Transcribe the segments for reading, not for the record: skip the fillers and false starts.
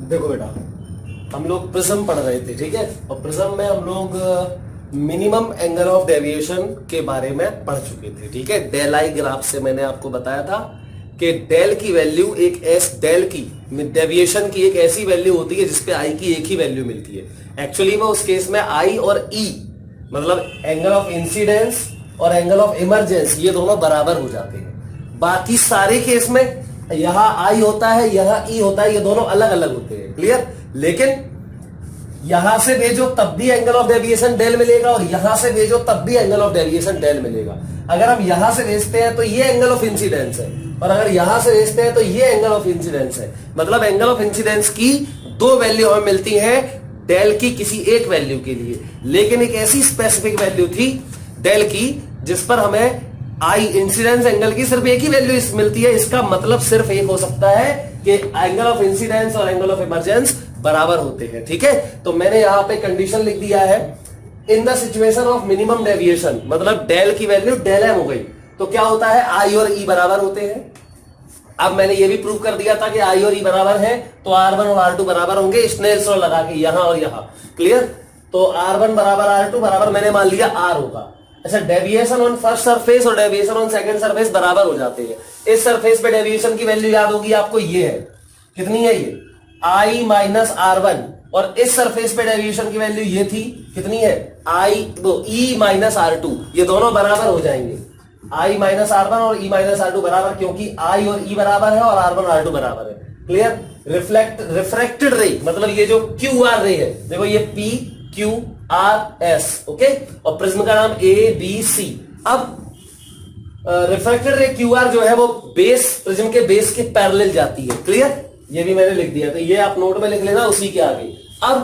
देखो बेटा, हम लोग प्रिज्म पढ़ रहे थे, ठीक है। और प्रिज्म में हम लोग मिनिमम एंगल ऑफ डेविएशन के बारे में पढ़ चुके थे, ठीक है। डेल आई ग्राफ से मैंने आपको बताया था कि डेल की वैल्यू डेल की डेविएशन की एक ऐसी वैल्यू होती है जिसपे आई की एक ही वैल्यू मिलती है। एक्चुअली में उस केस में आई और ई मतलब एंगल ऑफ इंसिडेंस और एंगल ऑफ इमरजेंस ये दोनों बराबर हो जाते हैं। बाकी सारे केस में यहां आई होता है, यहां ई होता है, ये दोनों अलग अलग होते हैं, क्लियर। लेकिन यहां से भेजो तब भी एंगल ऑफ डेविएशन डेल मिलेगा और यहां से भेजो तब भी एंगल ऑफ डेविएशन डेल मिलेगा। अगर हम यहां से भेजते हैं तो ये एंगल ऑफ इंसिडेंस है और अगर यहां से भेजते हैं तो ये एंगल ऑफ इंसिडेंस है। मतलब एंगल ऑफ इंसिडेंस की दो वैल्यू हमें मिलती है डेल की किसी एक वैल्यू के लिए, लेकिन एक ऐसी स्पेसिफिक वैल्यू थी डेल की जिस पर हमें आई इंसिडेंस एंगल की सिर्फ एक ही वैल्यू मिलती है। इसका मतलब सिर्फ एक हो सकता है कि एंगल ऑफ इंसिडेंस और एंगल ऑफ इमरजेंस बराबर होते हैं, ठीक है। तो मैंने यहां पे कंडीशन लिख दिया है, in the situation of minimum deviation, मतलब डेल की वैल्यू डेल एम हो गई तो क्या होता है आई और ई बराबर होते हैं। अब मैंने ये भी प्रूव कर दिया था कि आई और ई बराबर है तो R1 और R2 बराबर होंगे, स्नेल्स लॉ लगा के यहां और यहां, क्लियर। तो R1 बराबर R2 बराबर मैंने मान लिया R होगा। अच्छा, डेविएशन ऑन फर्स्ट सरफेस और डेविएशन ऑन सेकंड सरफेस बराबर हो जाते हैं। इस सरफेस पे डेविएशन की वैल्यू याद होगी आपको, ये है, कितनी है ये I माइनस R1, और इस सरफेस पे डेविएशन की वैल्यू ये थी, कितनी है E माइनस R2। ये दोनों बराबर हो जाएंगे, I माइनस R1 और E माइनस R2 बराबर, क्योंकि I और E बराबर है और R1 R2 बराबर है, क्लियर। रिफ्रैक्टेड रे मतलब ये जो QR रे है, देखो ये PQRS, ओके, और प्रिज्म का नाम ABC। अब रिफ्रैक्टेड रे QR जो है वो बेस, प्रिज्म के बेस के पैरेलल जाती है, क्लियर। ये भी मैंने लिख दिया, तो ये आप नोट में लिख लेना उसी के आगे। अब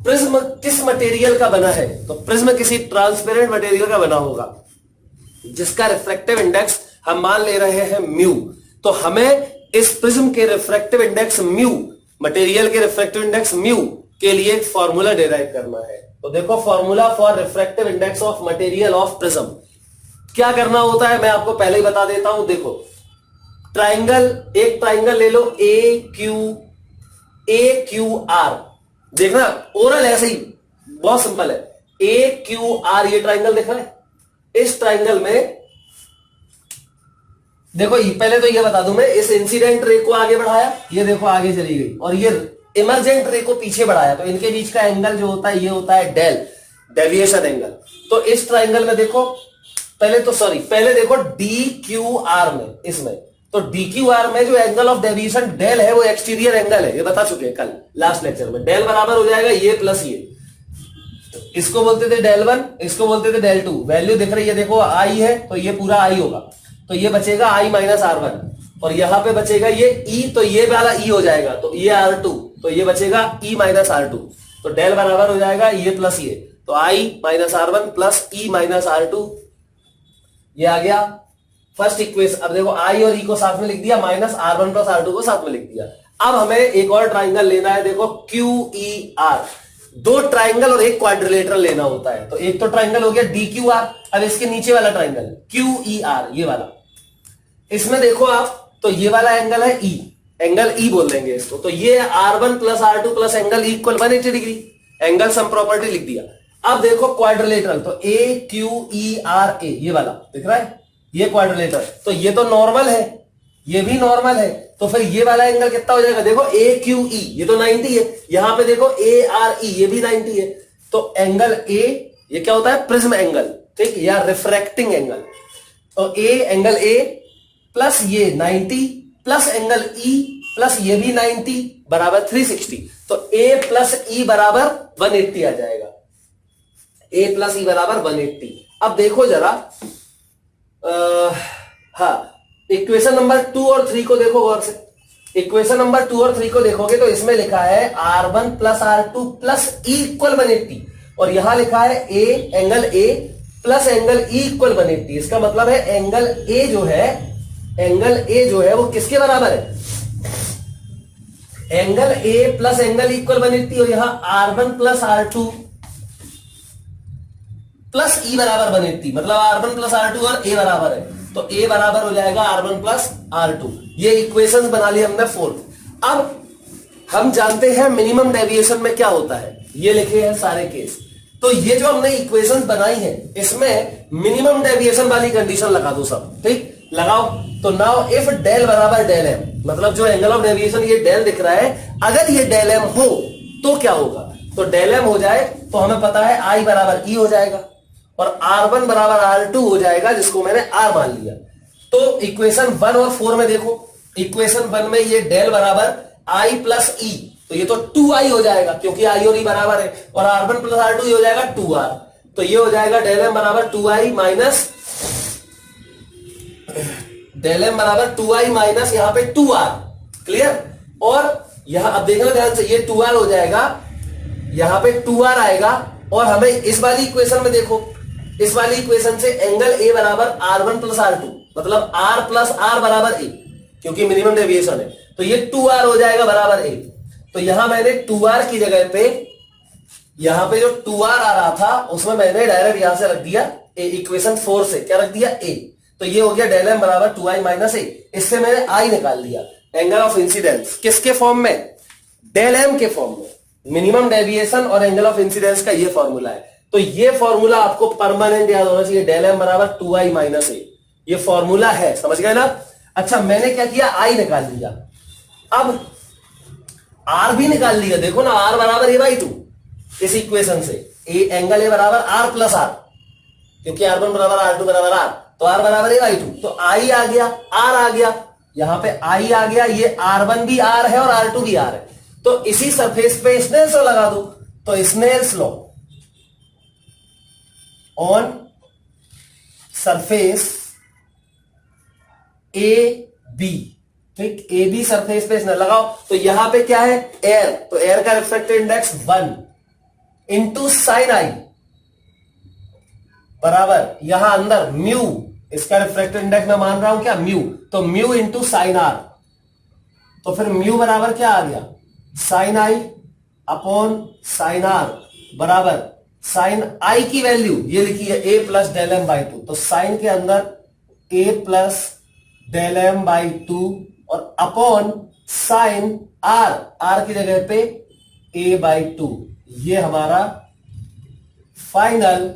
प्रिज्म किस मटेरियल का बना है, तो प्रिज्म किसी ट्रांसपेरेंट मटेरियल का बना होगा जिसका रिफ्रैक्टिव इंडेक्स हम मान ले रहे हैं म्यू। तो हमें इस प्रिज्म के रिफ्रैक्टिव इंडेक्स म्यू, मटेरियल के रिफ्रैक्टिव इंडेक्स म्यू के लिए एक फॉर्मूला डिराइव करना है। तो देखो, formula for refractive index of material of prism क्या करना होता है मैं आपको पहले ही बता देता हूं। देखो, ट्राइंगल, एक ट्राइंगल ले लो AQR, देखना ओरल ऐसे ही बहुत सिंपल है। AQR ये ट्राइंगल देखा है, इस ट्राइंगल में देखो, पहले तो ये बता दूं मैं, इस इंसिडेंट रे को आगे बढ़ाया, ये देखो आगे चली गई, और ये इमरजेंट रे को पीछे बढ़ाया, तो इनके बीच का एंगल जो होता है ये होता है डेल, डेविएशन एंगल। तो इस ट्राइंगल में देखो, पहले देखो DQR में, इसमें तो DQR में जो एंगल ऑफ डेविएशन डेल है वो एक्सटीरियर एंगल है, ये बता चुके हैं कल लास्ट लेक्चर में। डेल बराबर हो जाएगा ये प्लस ये, इसको बोलते थे डेल 1, इसको बोलते थे डेल 2। वैल्यू दिख रही है, देखो आई है तो ये पूरा आई होगा, तो ये बचेगा I माइनस R1, और यहां पे बचेगा ये E, तो ये वाला E हो जाएगा, तो ये R2, तो ये बचेगा E माइनस R2। तो डेल बराबर हो जाएगा ये प्लस ये, तो I minus R1 plus E minus R2, ये आ गया फर्स्ट इक्वेशन। अब देखो I और E को साथ में लिख दिया, माइनस R1 प्लस R2 को साथ में लिख दिया। अब हमें एक और ट्राइंगल लेना है, देखो QER, दो ट्राइंगल और एक क्वाड्रिलेटरल लेना होता है। तो एक तो ट्राइंगल हो गया DQR, अब इसके नीचे वाला ट्राइंगल QER, ये वाला, इसमें देखो आप, तो ये वाला एंगल है E, एंगल E बोल देंगे इसको। तो ये R1 plus R2 plus angle E equal 180 degree, angle sum property लिख दिया। अब देखो क्वाड्रिलेटरल, तो AQERA, ये वाला दिख रहा है, ये क्वाड्रिलेटरल, तो ये तो नॉर्मल है, ये भी नॉर्मल है, तो फिर ये वाला एंगल कितना हो जाएगा, देखो AQE, ये तो 90 है, यहां पे देखो ARE, ये भी 90 है, तो एंगल A ये क्या होता है, प्रिज्म एंगल, ठीक, या रिफ्रैक्टिंग एंगल। तो एंगल A प्लस ये 90 प्लस एंगल E प्लस ये भी 90 बराबर 360, तो A प्लस E बराबर 180 आ जाएगा, A प्लस E बराबर 180। अब देखो जरा, हाँ, इक्वेशन नंबर 2 और 3 को देखो गौर से। इक्वेशन नंबर 2 और 3 को देखोगे तो इसमें लिखा है R1 plus R2 plus E equal 180, और यहां लिखा है angle A plus angle E equal 180। इसका मतलब है एंगल A जो है वो किसके बराबर है, angle A plus angle E equal 180, और यहां R1 plus R2 plus E बराबर 180, मतलब R1 प्लस R2 और A बराबर है, तो A बराबर हो जाएगा R1 प्लस R2। ये इक्वेशंस बना ली हमने 4। अब हम जानते हैं मिनिमम डेविएशन में क्या होता है, ये लिखे हैं सारे केस। तो ये जो हमने इक्वेशन बनाई है इसमें मिनिमम डेविएशन वाली कंडीशन लगा दो सब, ठीक लगाओ। तो नाउ इफ डेल बराबर डेल एम, मतलब जो एंगल ऑफ डेविएशन ये डेल दिख रहा है, अगर ये डेल एम हो तो क्या होगा, तो डेल एम हो जाए तो हमें पता है आई बराबर ई हो जाएगा और R1 बराबर R2 हो जाएगा, जिसको मैंने R मान लिया। तो इक्वेशन 1 और 4 में देखो, इक्वेशन 1 में ये डेल बराबर आई प्लस ई, तो ये तो 2i हो जाएगा क्योंकि आई और ई बराबर है, और R1 प्लस R2 ये हो जाएगा 2r, तो ये हो जाएगा डेल एम बराबर 2i माइनस डेल एम बराबर 2i माइनस यहां पे 2r, क्लियर। और यहां अब देखना ध्यान से, ये 2r हो जाएगा, यहां पे 2r आएगा, और हमें इस वाली इक्वेशन में देखो, इस वाली इक्वेशन से एंगल ए बराबर R1 प्लस R2, मतलब R प्लस R बराबर ए, क्योंकि मिनिमम डेविएशन है, तो ये 2r हो जाएगा बराबर ए। तो यहां मैंने 2r की जगह पे, यहां पे जो 2r आ रहा था उसमें मैंने डायरेक्ट यहां से रख दिया ए, इक्वेशन 4 से क्या रख दिया ए, तो ये हो गया डेल एम बराबर 2i माइनस ए। इससे मैंने आई निकाल लिया, एंगल ऑफ इंसिडेंस किसके फॉर्म में, डेल एम के फॉर्म में। मिनिमम डेविएशन और एंगल ऑफ इंसिडेंस का ये फॉर्मूला है, तो ये फॉर्मूला आपको परमानेंट याद होना चाहिए, डेल एम बराबर 2i माइनस ए, ये फॉर्मूला है, समझ गए ना। अच्छा मैंने क्या किया, आई निकाल लिया, अब आर भी निकाल लिया, देखो ना आर बराबर ए बाई 2, इस इक्वेशन से ए एंगल ए बराबर आर प्लस आर, क्योंकि R1 बराबर R2 बराबर आर, तो आर बराबर ए बाई 2, तो आई आ गया, आर आ गया, यहां पे आई आ गया, ये R1 भी आर है और R2 भी आर है, तो इसी सरफेस पे स्नेल्स लॉ लगा दो। तो Snell's law on surface A B, ठीक, ए बी सरफेस पे स्नेल लगाओ, तो यहां पे क्या है एयर, तो एयर का रिफ्रैक्टिव इंडेक्स 1 इंटू साइन आई बराबर यहां अंदर म्यू, इसका रिफ्रैक्टिव इंडेक्स मैं मान रहा हूं क्या म्यू, तो म्यू इंटू साइन आर, तो फिर म्यू बराबर क्या आ गया sine I upon sine R बराबर साइन आई की वैल्यू ये लिखी है A plus del M by 2, तो साइन के अंदर A plus del M by 2 और अपॉन साइन आर, आर की जगह पे ए बाई 2, ये हमारा फाइनल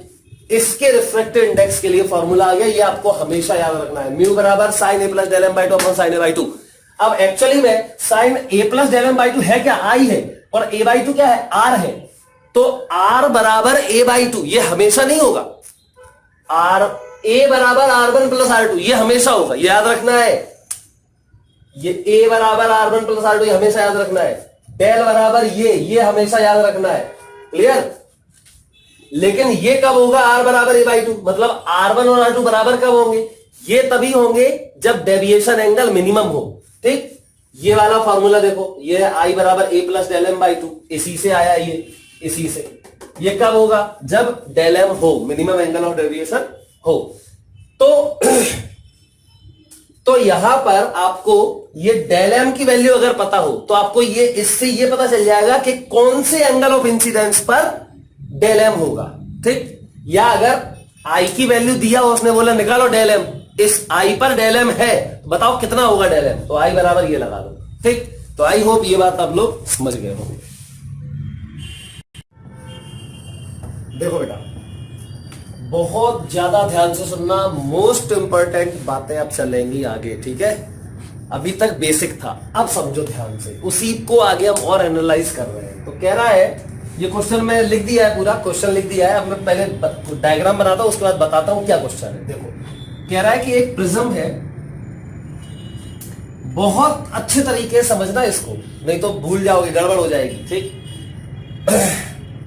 इसके रिफ्रैक्टिव इंडेक्स के लिए फॉर्मूला आ गया। ये आपको हमेशा याद रखना है, म्यू बराबर sine A plus del M by 2 upon sine A by 2। अब एक्चुअली में sine A plus del M by 2 है क्या, आई है, और ए बाई 2 क्या है, आर है, तो आर बराबर ए बाई 2 ये हमेशा नहीं होगा, आर ए बराबर R1 प्लस R2 ये हमेशा होगा, ये याद रखना है, ये ए बराबर R1 प्लस R2 ये हमेशा याद रखना है, डेल बराबर ये हमेशा याद रखना है, क्लियर। लेकिन ये कब होगा R बराबर ए बाई 2, मतलब R1 और R2 बराबर कब होंगे, ये तभी होंगे जब डेविएशन एंगल मिनिमम हो, ठीक। ये वाला फॉर्मूला देखो, ये आई बराबर ए प्लस डेल एम बाई 2, इसी से आया, ये इसी से, ये कब होगा जब डेल एम हो, मिनिमम एंगल ऑफ डेविएशन हो। तो यहां पर आपको ये डेल एम की वैल्यू अगर पता हो तो आपको ये इससे ये पता चल जाएगा कि कौन से एंगल ऑफ इंसिडेंस पर डेल एम होगा, ठीक। या अगर आई की वैल्यू दिया हो, उसने बोला निकालो डेल एम, इस आई पर डेल एम है, तो बताओ कितना होगा डेल एम, तो आई बराबर ये लगा दो, ठीक। तो आई होप ये बात आप लोग समझ गए होंगे। देखो बेटा बहुत ज्यादा ध्यान से सुनना, मोस्ट इंपॉर्टेंट बातें अब चलेंगी आगे, ठीक है। अभी तक बेसिक था, अब समझो ध्यान से, उसी को आगे हम और एनालाइज कर रहे हैं। तो कह रहा है, ये क्वेश्चन मैं लिख दिया है, पूरा क्वेश्चन लिख दिया है, अब मैं पहले डायग्राम बनाता हूं उसके बाद बताता हूं क्या क्वेश्चन है। देखो कह रहा है कि एक प्रिज्म है, बहुत अच्छे तरीके से समझना इसको, नहीं तो भूल जाओगे, गड़बड़ हो जाएगी, ठीक।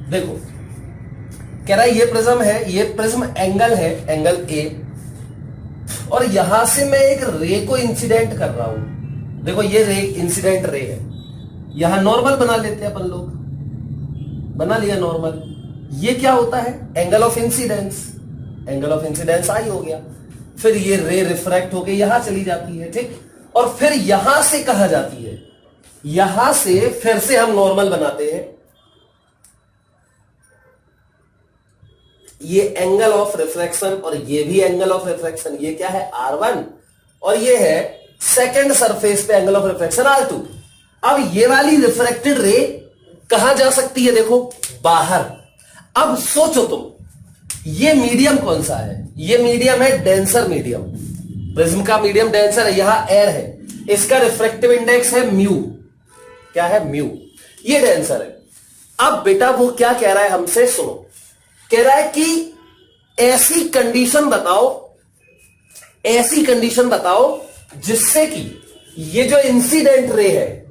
देखो कह रहा है ये प्रिज्म है, ये प्रिज्म एंगल है, एंगल ए, और यहां से मैं एक रे को इंसिडेंट कर रहा हूं। देखो ये रे इंसिडेंट रे है, यहां नॉर्मल बना लेते हैं अपन लोग, बना लिया नॉर्मल। ये क्या होता है, angle of incidence, angle of incidence I हो गया, फिर ये रे रिफ्रैक्ट होके यहां चली जाती है, ठीक, और फिर यहां से कहां जाती है, यहां से फिर से हम नॉर्मल बनाते हैं। ये एंगल ऑफ रिफ्रैक्शन और ये भी एंगल ऑफ रिफ्रैक्शन, ये क्या है R1 और ये है सेकंड सरफेस पे एंगल ऑफ रिफ्रैक्शन R2। अब ये वाली रिफ्रैक्टेड रे कहां जा सकती है, देखो बाहर। अब सोचो तुम, ये मीडियम कौन सा है, ये मीडियम है डेंसर मीडियम, प्रिज्म का मीडियम डेंसर है, यहां एयर है, इसका रिफ्रैक्टिव इंडेक्स है म्यू, क्या है म्यू, ये डेंसर है। अब बेटा वो क्या कह रहा है हमसे, सुनो, कह रहा है कि ऐसी कंडीशन बताओ, ऐसी कंडीशन बताओ जिससे कि ये जो इंसिडेंट रे है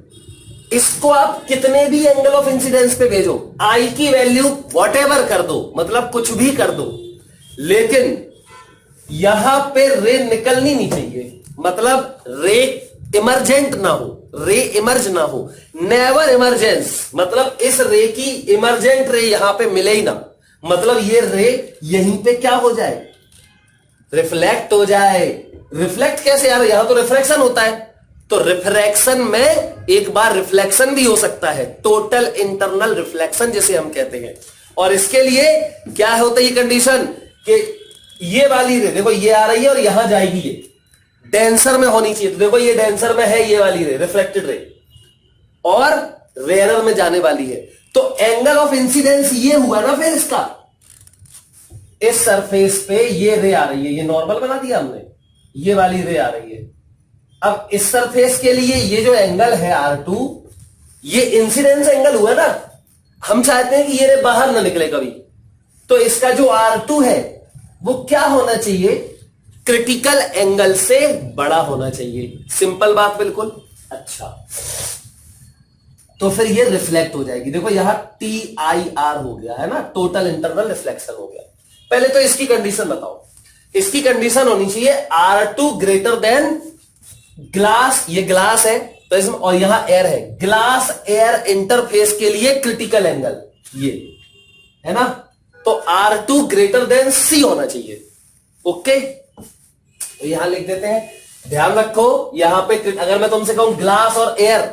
इसको आप कितने भी एंगल ऑफ इंसिडेंस पे भेजो, आई की वैल्यू व्हाटएवर कर दो, मतलब कुछ भी कर दो, लेकिन यहां पे रे निकलनी नहीं चाहिए, मतलब रे इमरजेंट ना हो, रे इमर्ज ना हो, नेवर इमरजेंस, मतलब इस रे की इमरजेंट रे यहां पे मिले ही ना, मतलब ये रे यहीं पे क्या हो जाए, रिफ्लेक्ट हो जाए। रिफ्लेक्ट कैसे यार, यहां तो रिफ्रैक्शन होता है, तो रिफ्रैक्शन में एक बार रिफ्लेक्शन भी हो सकता है, टोटल इंटरनल रिफ्लेक्शन जिसे हम कहते हैं। और इसके लिए क्या होता है ये कंडीशन कि ये वाली रे देखो ये आ रही है और यहां जाएगी, ये डेंसर में होनी चाहिए, तो देखो ये डेंसर में है, ये वाली रे रिफ्लेक्टेड रे, और रेयरर में जाने वाली है, तो एंगल ऑफ इंसिडेंस ये हुआ ना फिर इसका, इस सरफेस पे ये रे आ रही है, ये नॉर्मल बना दिया हमने, ये वाली रे आ रही है। अब इस सरफेस के लिए ये जो एंगल है R2, ये इंसिडेंस एंगल हुआ ना, हम चाहते हैं कि ये रे बाहर ना निकले कभी, तो इसका जो R2 है वो क्या होना चाहिए, क्रिटिकल एंगल से बड़ा होना चाहिए, सिंपल बात बिल्कुल। अच्छा, तो फिर ये रिफ्लेक्ट हो जाएगी, देखो यहां TIR हो गया है ना, टोटल इंटरनल रिफ्लेक्शन हो गया। पहले तो इसकी कंडीशन बताओ, इसकी कंडीशन होनी चाहिए R2 ग्रेटर देन ग्लास, ये ग्लास है तो इसमें, और यहां एयर है, ग्लास एयर इंटरफेस के लिए क्रिटिकल एंगल ये है ना, तो R2 ग्रेटर देन C होना चाहिए। ओके, तो यहां लिख देते हैं, ध्यान रखो यहां पे अगर मैं तुमसे कहूं ग्लास और एयर,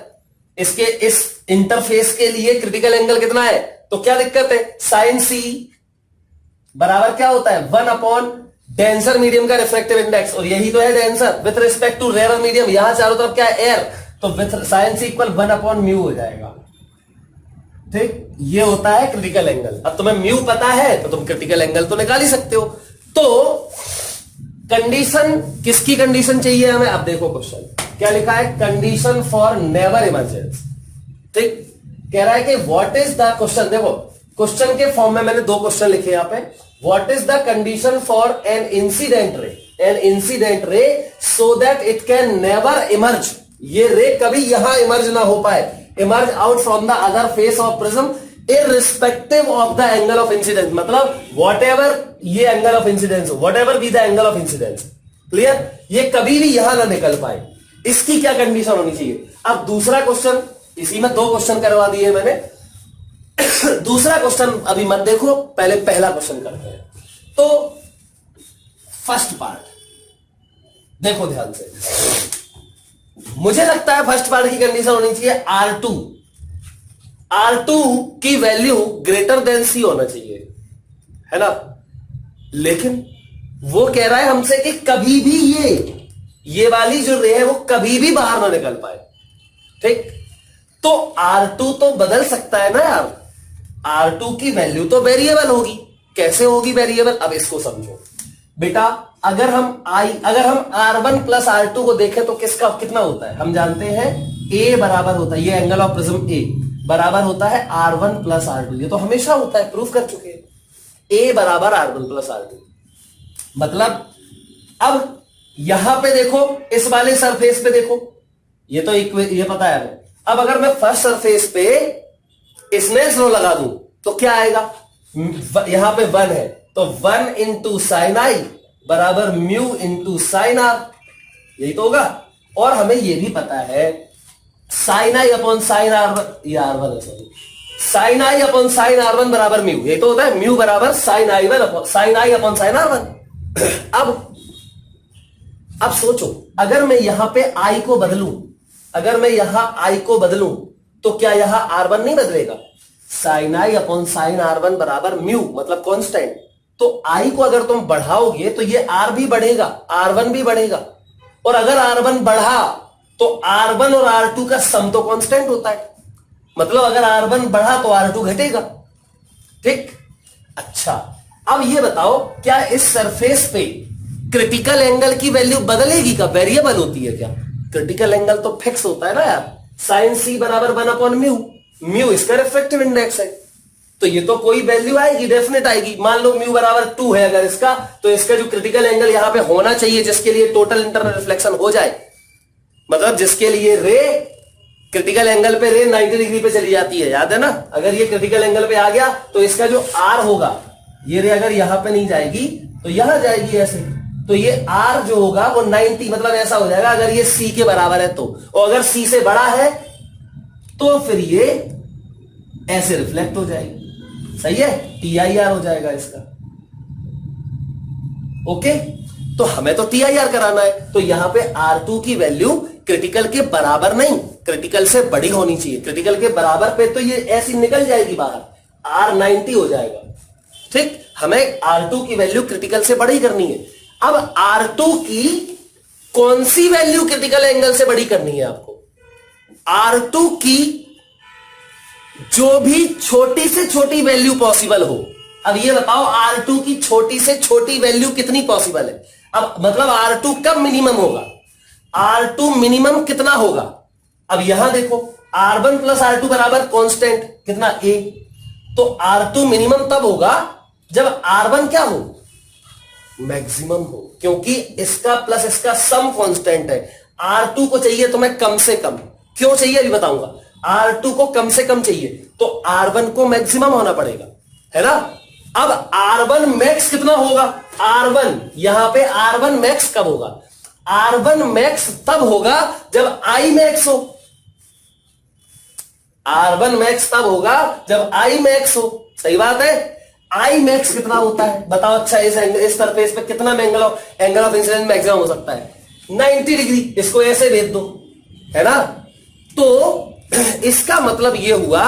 इसके इस इंटरफेस के लिए क्रिटिकल एंगल कितना है, तो क्या दिक्कत है, साइन C बराबर क्या होता है, 1 अपॉन डेंसर मीडियम का रिफ्रैक्टिव इंडेक्स, और यही तो है denser with respect to rare medium, यहां चारों तरफ क्या है एयर, तो with sine C equal 1 upon mu हो जाएगा। ठीक, ये होता है क्रिटिकल एंगल। अब तुम्हें म्यू पता है तो तुम क्रिटिकल एंगल तो निकाल ही सकते हो। तो कंडीशन, किसकी कंडीशन चाहिए हमें, अब देखो क्वेश्चन क्या लिखा है, कंडीशन फॉर नेवर इमरजेंस। ठीक, कह रहा है कि व्हाट इज द क्वेश्चन, देखो क्वेश्चन के फॉर्म में मैंने 2 क्वेश्चन लिखे यहां पे, what is the condition for an incident ray so that it can never emerge, ये रे कभी यहां इमर्ज ना हो पाए, emerge out from the other face of prism irrespective of the angle of incidence, मतलब व्हाटएवर ये एंगल ऑफ इंसिडेंस हो, whatever be the angle of incidence, clear, ये कभी भी यहां ना निकल पाए, इसकी क्या कंडीशन होनी चाहिए। अब दूसरा क्वेश्चन, इसी में 2 क्वेश्चन करवा दिए मैंने दूसरा क्वेश्चन अभी मत देखो, पहले पहला क्वेश्चन करते हैं। तो फर्स्ट पार्ट देखो ध्यान से, मुझे लगता है फर्स्ट पार्ट की कंडीशन होनी चाहिए R2 की वैल्यू ग्रेटर देन C होना चाहिए, है ना, लेकिन वो कह रहा है हमसे कि कभी भी ये वाली जो रे है वो कभी भी बाहर ना निकल पाए। ठीक, तो R2 तो बदल सकता है ना यार, R2 की वैल्यू तो वेरिएबल होगी, कैसे होगी वेरिएबल, अब इसको समझो बेटा। अगर हम R1 प्लस R2 को देखें तो किसका कितना होता है, हम जानते हैं A बराबर होता है, ये एंगल ऑफ प्रिज्म A बराबर होता है R1 प्लस R2, ये तो हमेशा होता है, प्रूफ कर चुके हैं, A बराबर R1 प्लस R2। मतलब अब यहां पे देखो, इस वाले सरफेस पे देखो, ये तो ये पता है हमें। अब अगर मैं फर्स्ट सरफेस पे स्नेल्स लॉ लगा दूं तो क्या आएगा, यहां पे 1 है तो 1 इंटू साइन आई बराबर म्यू इंटू साइन आर, यही तो होगा। और हमें यह भी पता है sine I upon sine R, ये R1 है sorry, sine I upon sine R1 बराबर म्यू, यही तो होता है, म्यू बराबर sine I upon sine R1। अब सोचो, अगर मैं यहां पे I को बदलूं, अगर मैं यहां I को बदलूं तो क्या यहां R1 नहीं बदलेगा, sign I upon sine R1 बराबर म्यू, मतलब कांस्टेंट। तो I को अगर तुम बढ़ाओगे तो ये R भी बढ़ेगा, R1 भी बढ़ेगा, और अगर R1 बढ़ा तो R1 और R2 का सम तो कांस्टेंट होता है, मतलब अगर R1 बढ़ा तो R2 घटेगा। ठीक, अच्छा अब ये बताओ क्या इस सरफेस पे क्रिटिकल एंगल की वैल्यू बदलेगी? क्या वेरिएबल होती है क्या? क्रिटिकल एंगल तो फिक्स होता है ना यार, साइन सी बराबर 1/म्यू, म्यू इसका रिफ्रैक्टिव इंडेक्स है, तो ये तो कोई वैल्यू आएगी, डेफिनेट आएगी। मान लो म्यू बराबर 2 है अगर इसका, तो इसका जो क्रिटिकल एंगल यहां पे होना चाहिए जिसके लिए टोटल इंटरनल रिफ्लेक्शन हो जाए, मतलब जिसके लिए रे क्रिटिकल एंगल पे रे 90 डिग्री पे चली जाती है, याद है ना? अगर ये क्रिटिकल एंगल पे आ गया तो इसका जो आर होगा, ये रे अगर यहां पे नहीं जाएगी तो यहां जाएगी ऐसे, तो ये आर जो होगा वो 90 मतलब ऐसा हो जाएगा अगर ये सी के बराबर है तो, और अगर सी से बड़ा है तो फिर ये ऐसे रिफ्लेक्ट हो जाएगी। सही है, TIR हो जाएगा इसका। ओके, तो हमें तो TIR कराना है, तो यहां पे R2 की वैल्यू क्रिटिकल के बराबर नहीं, क्रिटिकल से बड़ी होनी चाहिए। क्रिटिकल के बराबर पे तो ये ऐसी निकल जाएगी बाहर, R 90 हो जाएगा। ठीक, हमें R2 की वैल्यू क्रिटिकल से बड़ी करनी है। अब R2 की कौन सी वैल्यू क्रिटिकल एंगल से बड़ी करनी है आपको? R2 की जो भी छोटी से छोटी वैल्यू पॉसिबल हो। अब ये बताओ R2 की छोटी से छोटी वैल्यू कितनी पॉसिबल है? अब मतलब R2 कब मिनिमम होगा? R2 मिनिमम कितना होगा? अब यहां देखो R1 प्लस R2 बराबर कांस्टेंट कितना A, तो R2 मिनिमम तब होगा जब R1 क्या हो? मैक्सिमम हो, क्योंकि इसका प्लस इसका सम कांस्टेंट है। R2 को चाहिए तुम्हें कम से कम, क्यों चाहिए अभी बताऊंगा। R2 को कम से कम चाहिए तो R1 को मैक्सिमम होना पड़ेगा, है ना? अब R1 मैक्स कितना होगा? R1 यहां पे R1 मैक्स कब होगा? R1 मैक्स तब होगा जब I मैक्स हो। R1 मैक्स तब होगा जब I मैक्स हो। सही बात है। I मैक्स कितना होता है बताओ? अच्छा, इस सरफेस पे कितना एंगल ऑफ इंसिडेंस मैक्सिमम हो सकता है? 90 डिग्री। इसको ऐसे भेज दो, है ना? तो इसका मतलब ये हुआ,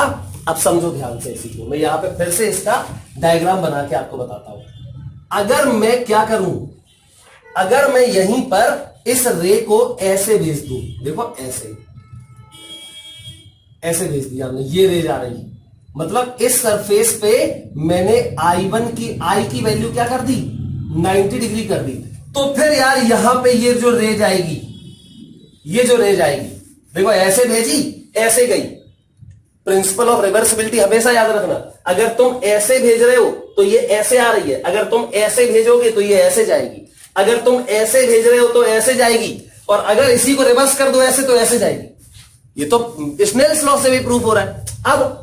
अब समझो ध्यान से इसी को, मैं यहां पे फिर से इसका डायग्राम बना के आपको बताता हूं। अगर मैं क्या करूं, अगर मैं यहीं पर इस रे को ऐसे भेज दूं, देखो ऐसे ऐसे भेज दिया हमने, ये रे जा रही, मतलब इस सरफेस पे मैंने I की वैल्यू क्या कर दी? 90 डिग्री कर दी। तो फिर यार यहां पे ये जो रे जाएगी, ये जो रे जाएगी, देखो ऐसे भेजी ऐसे गई। प्रिंसिपल ऑफ रिवर्सिबिलिटी हमेशा याद रखना, अगर तुम ऐसे भेज रहे हो तो ये ऐसे आ रही है, अगर तुम ऐसे भेजोगे तो ये ऐसे जाएगी, अगर तुम ऐसे भेज रहे हो तो ऐसे जाएगी, और अगर इसी को रिवर्स कर दो ऐसे तो ऐसे जाएगी। ये तो स्नेल्स लॉ से भी प्रूफ हो रहा है। अब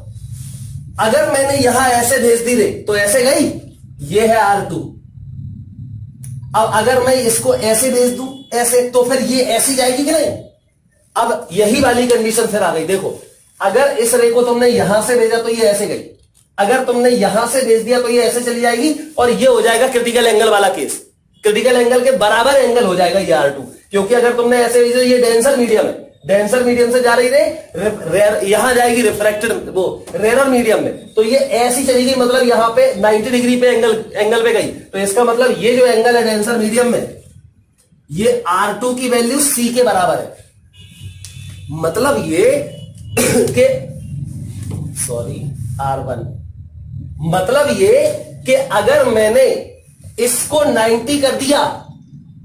अगर मैंने यहां ऐसे भेज दी रे तो ऐसे गई, ये है R2। अब अगर मैं इसको ऐसे भेज दूं ऐसे, तो फिर ये ऐसी जाएगी कि नहीं? अब यही वाली कंडीशन फिर आ गई। देखो अगर इस रे को तुमने यहां से भेजा तो ये ऐसे गई, अगर तुमने यहां से भेज दिया तो ये ऐसे चली जाएगी, और ये हो जाएगा क्रिटिकल एंगल वाला केस। क्रिटिकल एंगल के बराबर एंगल हो जाएगा ये R2, क्योंकि अगर तुमने ऐसे भेजा, ये डेंसर मीडियम है, डेंसर मीडियम से जा रही रे यहां जाएगी रिफ्रैक्टेड वो रेयर मीडियम में, तो ये ऐसी चली गई, मतलब यहां पे 90 डिग्री पे एंगल पे गई। तो इसका मतलब ये जो एंगल है डेंसर मीडियम में, ये R2 की वैल्यू C के बराबर है। मतलब ये कि सॉरी R1, मतलब ये कि अगर मैंने इसको 90 कर दिया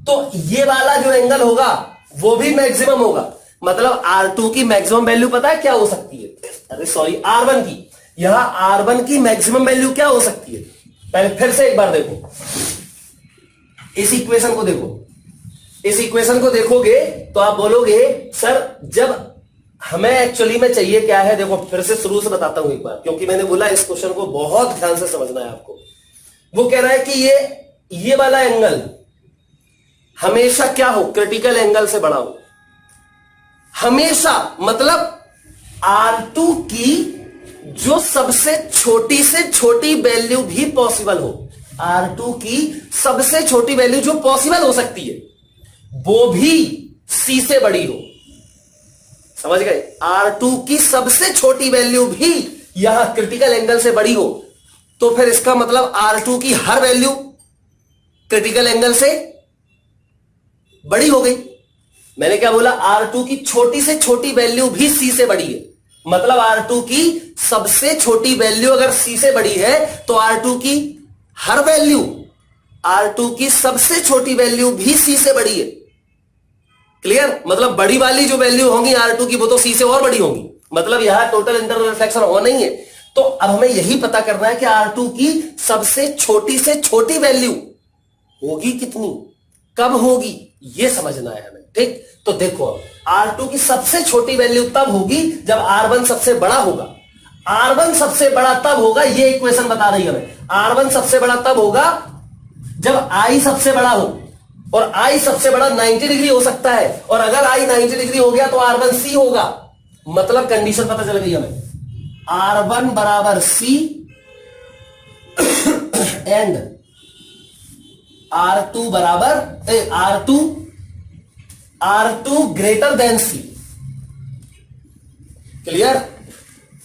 तो ये वाला जो एंगल होगा वो भी मैक्सिमम होगा। मतलब R2 की मैक्सिमम वैल्यू पता है क्या हो सकती है? अरे सॉरी, R1 की, यहां R1 की मैक्सिमम वैल्यू क्या हो सकती है? पहले फिर से एक बार देखो, इस इक्वेशन को देखो, इस इक्वेशन को देखोगे तो आप बोलोगे सर जब हमें एक्चुअली में चाहिए क्या है। देखो फिर से शुरू से बताता हूं एक बार, क्योंकि मैंने बोला इस क्वेश्चन को बहुत ध्यान से समझना है आपको। वो कह रहा है कि ये वाला एंगल हमेशा क्या हो? क्रिटिकल एंगल से बड़ा हो हमेशा। मतलब R2 की जो सबसे छोटी से छोटी वैल्यू भी पॉसिबल हो, R2 की सबसे छोटी वैल्यू जो पॉसिबल हो सकती है वो भी C से बड़ी हो। समझ गए? R2 की सबसे छोटी वैल्यू भी यहां क्रिटिकल एंगल से बड़ी हो, तो फिर इसका मतलब R2 की हर वैल्यू क्रिटिकल एंगल से बड़ी हो गई। मैंने क्या बोला, R2 की छोटी से छोटी वैल्यू भी C से बड़ी है, मतलब R2 की सबसे छोटी वैल्यू अगर C से बड़ी है तो R2 की हर वैल्यू, R2 की सबसे छोटी वैल्यू भी C से बड़ी है। क्लियर? मतलब बड़ी वाली जो वैल्यू होंगी R2 की वो तो C से और बड़ी होंगी, मतलब यहां टोटल इंटरनल रिफ्लेक्शन होना ही है। तो अब हमें यही पता करना है कि R2 की सबसे छोटी से छोटी वैल्यू होगी कितनी, कब होगी, ये समझना है हमें। ठीक, तो देखो R2 की सबसे छोटी वैल्यू तब होगी जब R1 सबसे बड़ा होगा। R1 सबसे बड़ा तब होगा, ये इक्वेशन बता रही है हमें, R1 सबसे बड़ा तब होगा जब I सबसे बड़ा हो, और I सबसे बड़ा 90 डिग्री हो सकता है, और अगर I 90 डिग्री हो गया तो R1 C होगा। मतलब कंडीशन पता चल गई हमें, R1 बराबर C एंड R2 बराबर R2 greater than C। Clear?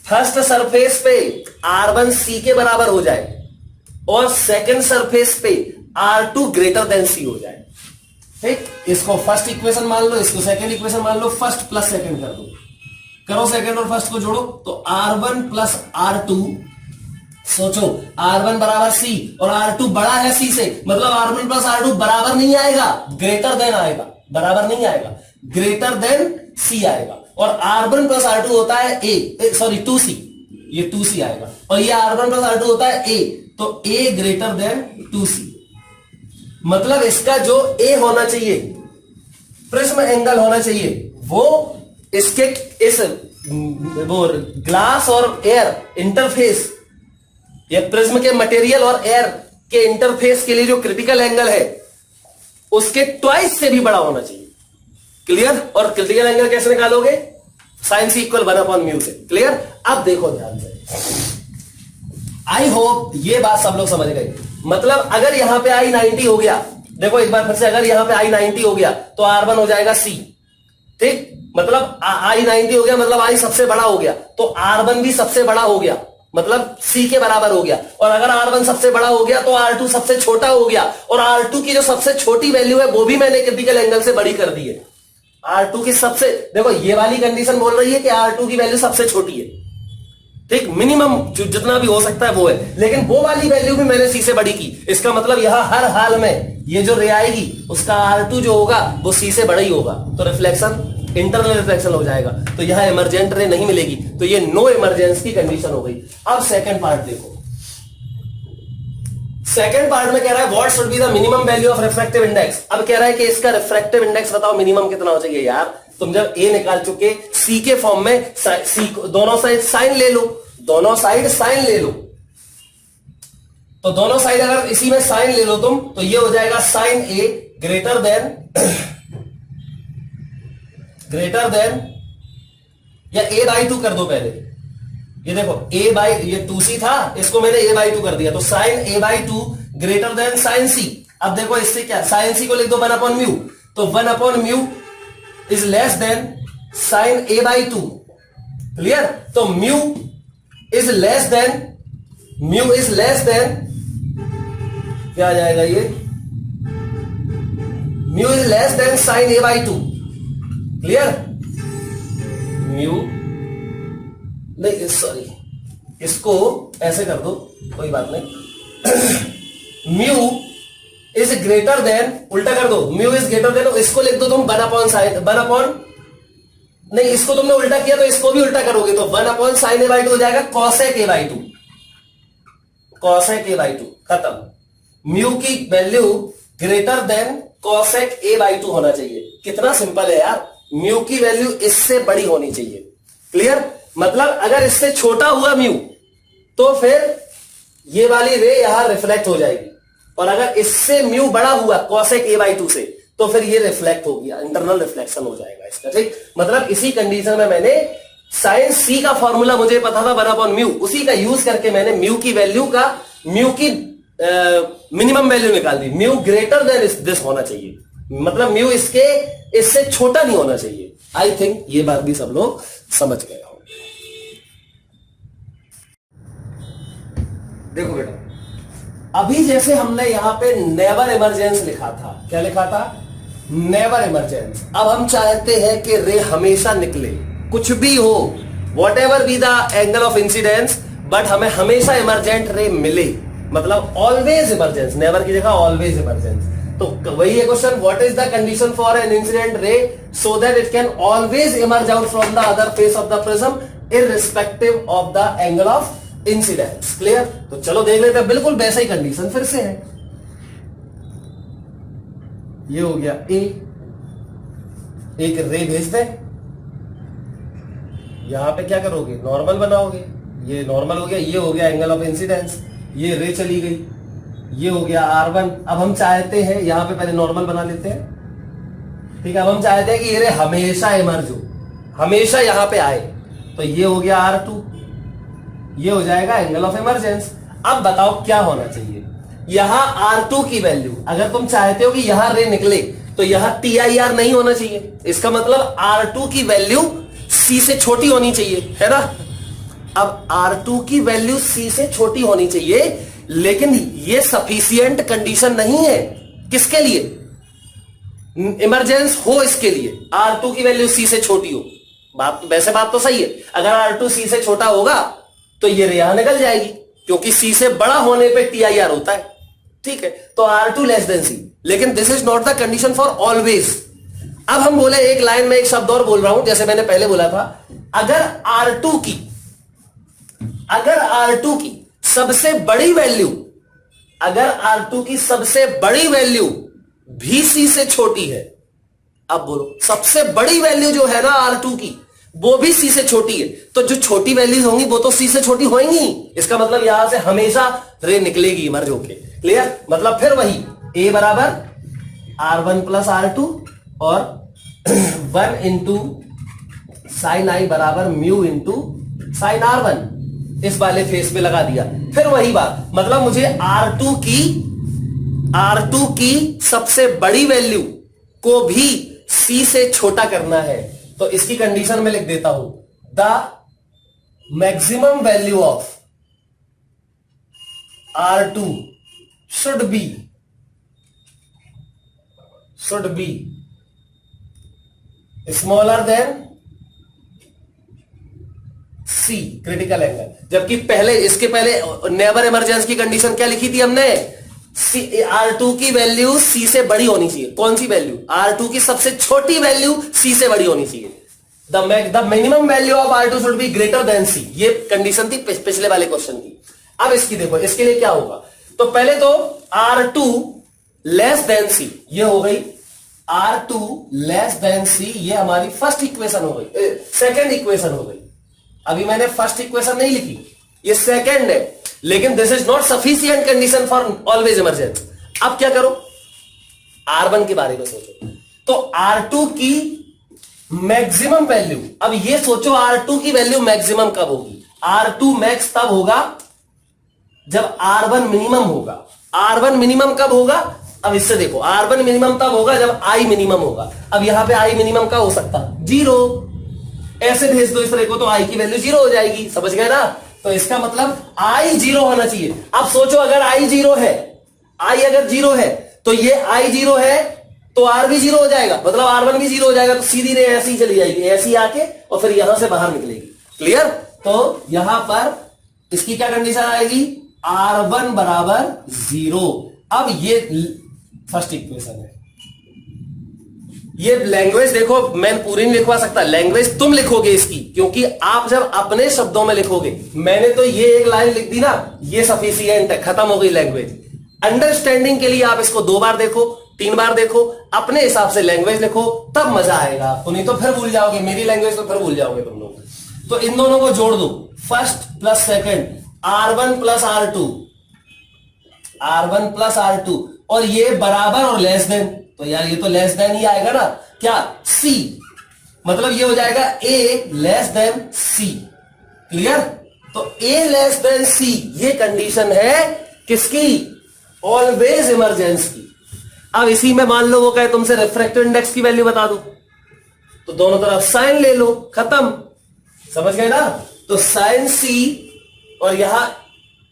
First surface पे R1 C के बराबर हो जाए और सेकंड सरफेस पे R2 ग्रेटर देन C हो जाए। ठीक, इसको फर्स्ट इक्वेशन मान लो, इसको सेकंड इक्वेशन मान लो, फर्स्ट प्लस सेकंड कर दो, करो सेकंड और फर्स्ट को जोड़ो तो R1 प्लस R2, सोचो R1 बराबर C और R2 बड़ा है C से, मतलब R1 प्लस R2 बराबर नहीं आएगा, ग्रेटर देन आएगा, बराबर नहीं आएगा, ग्रेटर देन C आएगा। और R1 प्लस R2 होता है A, 2C, ये 2C आएगा, और ये R1 प्लस R2 होता है A, तो A ग्रेटर देन 2C। मतलब इसका जो A होना चाहिए, प्रिज्म एंगल होना चाहिए, वो इसके इस वो ग्लास और एयर इंटरफेस, या प्रिज्म के मटेरियल और एयर के इंटरफेस के लिए जो क्रिटिकल एंगल है उसके ट्वाइस से भी बड़ा होना चाहिए। क्लियर? और क्रिटिकल एंगल कैसे निकालोगे? साइन सी इक्वल 1/μ से। क्लियर? अब देखो ध्यान से, आई होप ये बात सब लोग समझ गए। मतलब अगर यहां पे I 90 हो गया, देखो एक बार फिर से, अगर यहां पे I 90 हो गया तो R1 हो जाएगा C। ठीक, मतलब I 90 हो गया, मतलब I सबसे बड़ा हो गया, तो R1 भी सबसे बड़ा हो गया, मतलब C के बराबर हो गया। और अगर R1 सबसे बड़ा हो गया तो R2 सबसे छोटा हो गया, और R2 की जो सबसे छोटी वैल्यू है वो भी मैंने क्रिटिकल एंगल से बड़ी कर दी है। R2 की सबसे, देखो ये वाली कंडीशन बोल रही है कि R2 की वैल्यू सबसे छोटी है, ठीक, मिनिमम जितना भी हो सकता है वो है, लेकिन वो वाली वैल्यू भी मैंने C से बड़ी की। इसका मतलब यहां हर हाल में ये जो रे आएगी उसका R2 जो होगा वो C से बड़ा ही होगा, तो रिफ्लेक्शन इंटरनल रिफ्लेक्शन हो जाएगा, तो यहां इमरजेंट रे नहीं मिलेगी, तो ये नो इमरजेंस की कंडीशन हो गई। अब सेकंड पार्ट देखो, सेकंड पार्ट में कह रहा है what should be the minimum value of refractive index. अब कह रहा है कि इसका रिफ्रैक्टिव इंडेक्स बताओ मिनिमम कितना हो चाहिए। यार तुम जब ए निकाल चुके, सी के फॉर्म में सी दोनों साइड साइन ले लो, दोनों साइड साइन ले लो, तो दोनों साइड अगर इसी में साइन ले लो तुम, तो ये हो जाएगा साइन ए ग्रेटर देन या A/2 कर दो पहले। ये देखो ये 2C था, इसको मैंने A/2 कर दिया, तो sine A/2 greater than sine C। अब देखो इससे क्या, साइन C को लिख दो 1/μ, तो 1/μ is less than sine A/2। Clear? तो म्यू इज लेस देन क्या आ जाएगा ये, mu is less than sine A/2। Clear? Mu नहीं, सॉरी, इसको ऐसे कर दो, कोई बात नहीं। म्यू इज ग्रेटर देन, उल्टा कर दो, म्यू इज ग्रेटर देन, इसको लिख दो तुम 1/sin, नहीं इसको तुमने उल्टा किया तो इसको भी उल्टा करोगे, तो 1/sin A/2 हो जाएगा cosec A/2, cosec A/2 खत्म। म्यू की value greater than cosec A/2 होना चाहिए। कितना सिंपल है यार, म्यू की वैल्यू इससे बड़ी होनी चाहिए। क्लियर? मतलब अगर इससे छोटा हुआ म्यू तो फिर ये वाली रे यहां रिफ्लेक्ट हो जाएगी, और अगर इससे म्यू बड़ा हुआ cosec A/2 से तो फिर ये रिफ्लेक्ट हो गया, इंटरनल रिफ्लेक्शन हो जाएगा इसका। ठीक, मतलब इसी कंडीशन में मैंने साइन सी का फॉर्मूला मुझे पता था 1/μ, उसी का यूज करके मैंने म्यू की वैल्यू का, म्यू की मिनिमम वैल्यू निकाल दी। म्यू ग्रेटर देन दिस होना चाहिए, मतलब म्यू इससे छोटा नहीं होना चाहिए। आई थिंक ये बात भी सब लोग समझ गए हो। देखो बेटा, अभी जैसे हमने यहां पे नेवर इमरजेंस लिखा था, क्या लिखा था? Never emergence. अब हम चाहते हैं कि रे हमेशा निकले, कुछ भी हो, what ever be the angle of incidence, but हमें हमेशा इमरजेंट रे मिले, मतलब ऑलवेज इमरजेंस, नेवर की जगह ऑलवेज इमरजेंस। तो वही है question, what is the condition for an incident ray so that it can always emerge out from the other face of the prism irrespective of the angle of incidence. Clear? तो चलो देख लेते हैं, बिल्कुल वैसा ही कंडीशन फिर से है। ये हो गया ए, एक रे भेज दे, यहां पे क्या करोगे, नॉर्मल बनाओगे, ये नॉर्मल हो गया, ये हो गया एंगल ऑफ इंसिडेंस, ये रे चली गई, ये हो गया R1। अब हम चाहते हैं, यहां पे पहले नॉर्मल बना लेते हैं, ठीक है। अब हम चाहते हैं कि ये रे हमेशा इमर्ज हो, हमेशा यहां पे आए, तो ये हो गया R2, ये हो जाएगा एंगल ऑफ इमरजेंस। अब बताओ क्या होना चाहिए, यहां R2 की वैल्यू, अगर तुम चाहते हो कि यहां रे निकले तो यहां TIR नहीं होना चाहिए, इसका मतलब R2 की वैल्यू C से छोटी होनी चाहिए, है ना। अब R2 की वैल्यू C से छोटी होनी चाहिए, लेकिन ये सफिशियंट कंडीशन नहीं है, किसके लिए, इमरजेंस हो इसके लिए, R2 की वैल्यू C से छोटी हो। वैसे बात तो सही है, अगर R2 C से छोटा होगा तो ये रे यहां निकल जाएगी, क्योंकि C से बड़ा होने पे TIR होता है, ठीक है। तो R2 लेस देन C, लेकिन this is not the condition for always. अब हम बोले, एक लाइन में एक शब्द और बोल रहा हूं, जैसे मैंने पहले बोला था, अगर R2 की सबसे बड़ी वैल्यू, अगर R2 की सबसे बड़ी वैल्यू भी C से छोटी है, अब बोलो सबसे बड़ी वैल्यू जो है ना R2 की, वो भी C से छोटी है, तो जो छोटी वैल्यूज होंगी वो तो C से छोटी होंगी, इसका मतलब यहां से हमेशा रे निकलेगी इमर्ज होके। क्लियर? मतलब फिर वही A बराबर R1 प्लस R2 और 1 इंटू साइन आई बराबर म्यू इंटू साइन R1 इस वाले फेस पे लगा दिया। फिर वही बात, मतलब मुझे R2 की सबसे बड़ी वैल्यू को भी C से छोटा करना है, तो इसकी कंडीशन में लिख देता हूं, the maximum value of R2 should be smaller than C critical angle. जबकि पहले, इसके पहले नेवर इमरजेंस की कंडीशन क्या लिखी थी हमने, R2 की वैल्यू C से बड़ी होनी चाहिए। कौन सी वैल्यू? R2 की सबसे छोटी वैल्यू C से बड़ी होनी चाहिए। The minimum value of R2 should be greater than C, ये कंडीशन थी पिछले वाले क्वेश्चन की। अब इसकी देखो, इसके लिए क्या होगा, तो पहले तो R2 लेस देन C, ये हो गई R2 लेस देन C, ये हमारी फर्स्ट इक्वेशन हो गई, सेकेंड इक्वेशन हो गई। अभी मैंने फर्स्ट इक्वेशन नहीं लिखी, ये सेकेंड है, लेकिन this is not sufficient condition for always emergence. अब क्या करो, R1 के बारे में सोचो, तो R2 की मैक्सिमम वैल्यू, अब ये सोचो R2 की वैल्यू मैक्सिमम कब होगी, R2 मैक्स तब होगा जब R1 मिनिमम होगा। R1 मिनिमम कब होगा, अब इससे देखो, R1 मिनिमम तब होगा जब I मिनिमम होगा। अब यहां पे I मिनिमम का हो सकता 0, ऐसे भेज दो इस तरह को, तो I की वैल्यू 0 हो जाएगी, समझ गए ना। तो इसका मतलब I 0 होना चाहिए। अब सोचो, अगर I 0 है, I अगर 0 है तो ये I 0 है तो R भी 0 हो जाएगा, मतलब R1 भी 0 हो जाएगा, तो सीधी रे ऐसी चली जाएगी, ऐसी आके और फिर यहां से बाहर निकलेगी। क्लियर? तो यहां पर इसकी क्या कंडीशन आएगी, R1 बराबर 0। अब ये फर्स्ट इक्वेशन है, ये लैंग्वेज देखो, मैं पूरी नहीं लिखवा सकता, लैंग्वेज तुम लिखोगे इसकी, क्योंकि आप जब अपने शब्दों में लिखोगे, मैंने तो ये एक लाइन लिख दी ना, ये सफिशिएंट है, खत्म हो गई लैंग्वेज। अंडरस्टैंडिंग के लिए आप इसको 2 बार देखो, 3 बार देखो, अपने हिसाब से लैंग्वेज लिखो, तब मजा आएगा आपको, नहीं तो फिर भूल जाओगे, मेरी लैंग्वेज तो फिर भूल जाओगे तुम लोग। तो इन दोनों को जोड़ दो, first plus second, R1 plus R2, और ये बराबर और लेस देन, तो यार ये तो लेस देन ही आएगा ना, क्या C, मतलब ये हो जाएगा A less than C। Clear? तो A लेस देन C, ये कंडीशन है किसकी, ऑलवेज इमरजेंस की। अब इसी में मान लो वो कहे तुमसे रिफ्रैक्टिव इंडेक्स की वैल्यू बता दो, तो दोनों तरफ साइन ले लो, खत्म, समझ गए ना। तो साइन C और यहां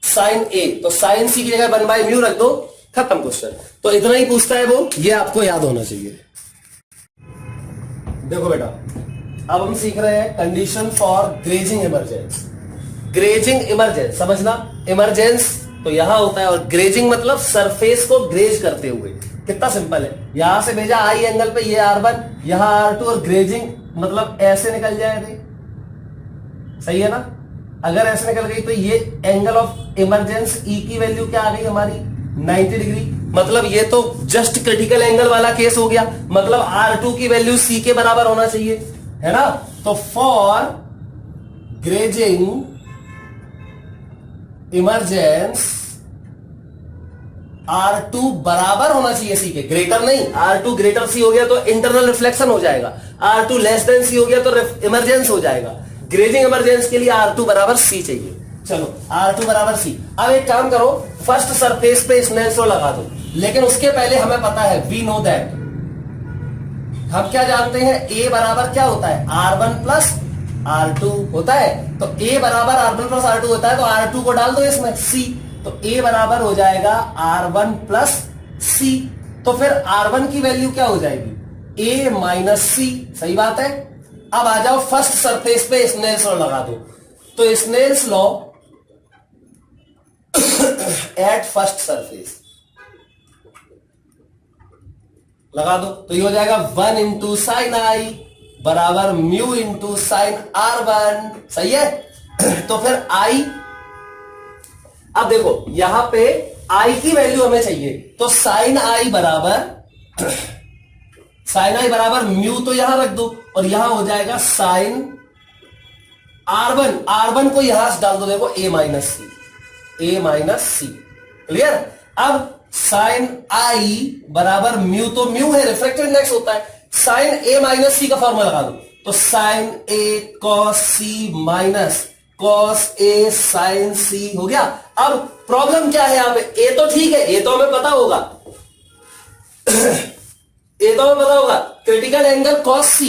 साइन A, तो साइन C की जगह 1/μ रख दो, खत्म क्वेश्चन। तो इतना ही पूछता है वो, ये आपको याद होना चाहिए। देखो बेटा, अब हम सीख रहे हैं condition for grazing emergence. Grazing emergence समझना, इमरजेंस तो यहां होता है और ग्रेजिंग मतलब सरफेस को ग्रेज करते हुए। कितना सिंपल है, यहां से भेजा आई एंगल पे, ये R1, यहां R2, और ग्रेजिंग मतलब ऐसे निकल जाए रे, सही है ना। अगर ऐसे निकल गई तो ये एंगल ऑफ इमरजेंस ई की वैल्यू क्या आ गई हमारी 90 डिग्री। मतलब ये तो जस्ट क्रिटिकल एंगल वाला केस हो गया, मतलब R2 की वैल्यू C के बराबर होना चाहिए, है ना। तो फॉर ग्रेजिंग इमरजेंस R2 बराबर होना चाहिए C के, ग्रेटर नहीं। R2 ग्रेटर C हो गया तो इंटरनल रिफ्लेक्शन हो जाएगा, R2 लेस देन C हो गया तो इमरजेंस हो जाएगा। ग्रेजिंग इमरजेंस के लिए R2 बराबर C चाहिए। चलो R2 बराबर C। अब एक काम करो, फर्स्ट सरफेस पे स्नेल्स लॉ लगा दो, लेकिन उसके पहले हमें पता है, वी नो दैट, हम क्या जानते हैं, A बराबर क्या होता है, R1 प्लस R2 होता है। तो A बराबर R1 प्लस R2 होता है, तो R2 को डाल दो इसमें C, तो A बराबर हो जाएगा R1 प्लस C। तो फिर R1 की वैल्यू क्या हो जाएगी, A माइनस C, सही बात है। अब आ जाओ फर्स्ट सरफेस पे स्नेल्स लॉ लगा दो, तो Snell's law at first surface लगा दो, तो ये हो जाएगा 1 इंटू साइन आई बराबर म्यू इंटू साइन R1, सही है। तो फिर I, अब देखो यहां पे I की वैल्यू हमें चाहिए, तो साइन आई बराबर म्यू तो यहां रख दो, और यहां हो जाएगा साइन R1 को यहां से डाल दो, देखो A माइनस सी, क्लियर। अब साइन आई बराबर म्यू, तो म्यू है रिफ्रैक्टिव इंडेक्स होता है, साइन A माइनस सी का फॉर्मूला लगा दो, तो sine A cos C minus cos A sine C हो गया। अब प्रॉब्लम क्या है यहां पे, A तो ठीक है, A तो हमें पता होगा A तो हमें पता होगा, क्रिटिकल एंगल कॉस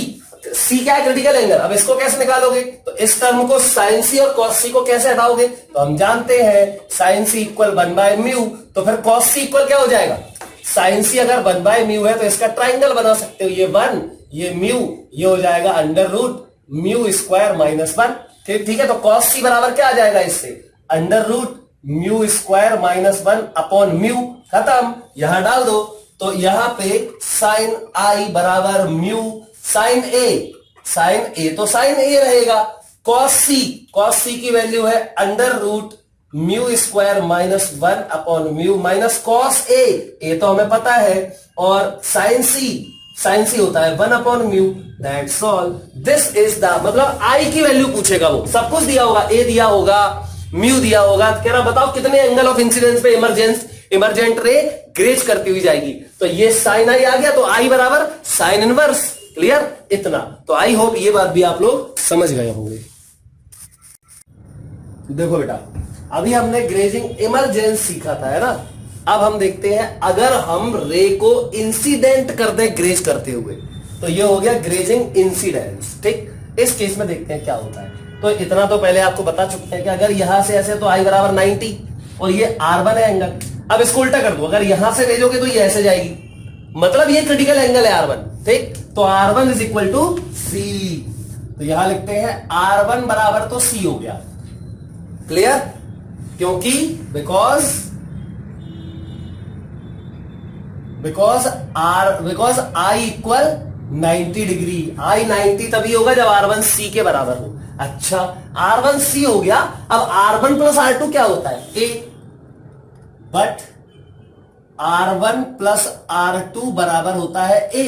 C क्या है, क्रिटिकल एंगल। अब इसको कैसे निकालोगे, तो इस टर्म को साइन C और कॉस C को कैसे हटाओगे, तो हम जानते हैं साइन C इक्वल 1/म्यू, तो फिर कॉस C इक्वल क्या हो जाएगा, साइन C अगर 1/म्यू है तो इसका ट्राइंगल बना सकते हो, ये 1 ये म्यू, ये हो जाएगा under root mu square minus 1, ठीक है। तो कॉस C बराबर क्या आ जाएगा इससे, under root mu square minus 1 upon mu, खत्म। यहां डाल दो, तो यहां पे साइन आई बराबर म्यू साइन ए तो साइन ए रहेगा, कॉस सी की वैल्यू है under root mu square minus 1 upon mu minus cos A तो हमें पता है, और साइन सी होता है 1 upon mu, that's all. This is the, मतलब आई की वैल्यू पूछेगा, वो सब कुछ दिया होगा, ए दिया होगा, म्यू दिया होगा, कह रहा बताओ कितने एंगल ऑफ इंसिडेंस पे इमरजेंट रे ग्रेज करती हुई जाएगी, तो ये साइन आई आ गया, तो आई बराबर साइन इनवर्स, क्लियर इतना। तो आई होप ये बात भी आप लोग समझ गए होंगे। देखो बेटा, अभी हमने ग्रेजिंग इमरजेंस सीखा था, है ना। अब हम देखते हैं अगर हम रे को इंसिडेंट कर दें ग्रेज करते हुए, तो ये हो गया ग्रेजिंग इंसिडेंस, ठीक। इस केस में देखते हैं क्या होता है। तो इतना तो पहले आपको बता चुके हैं कि अगर यहां से ऐसे, तो आई बराबर 90 और ये R1 है एंगल। अब इसको उल्टा कर दो, अगर यहां से भेजोगे तो ये ऐसे जाएगी, मतलब ये क्रिटिकल एंगल है R1, ठीक। तो R1 is equal to C, तो यहां लिखते हैं R1 बराबर तो C हो गया, क्लियर। क्योंकि because I equal 90 degree, I 90 तभी होगा जब R1 C के बराबर हो। अच्छा, R1 C हो गया, अब R1 प्लस R2 क्या होता है, A, but R1 plus R2 बराबर होता है A,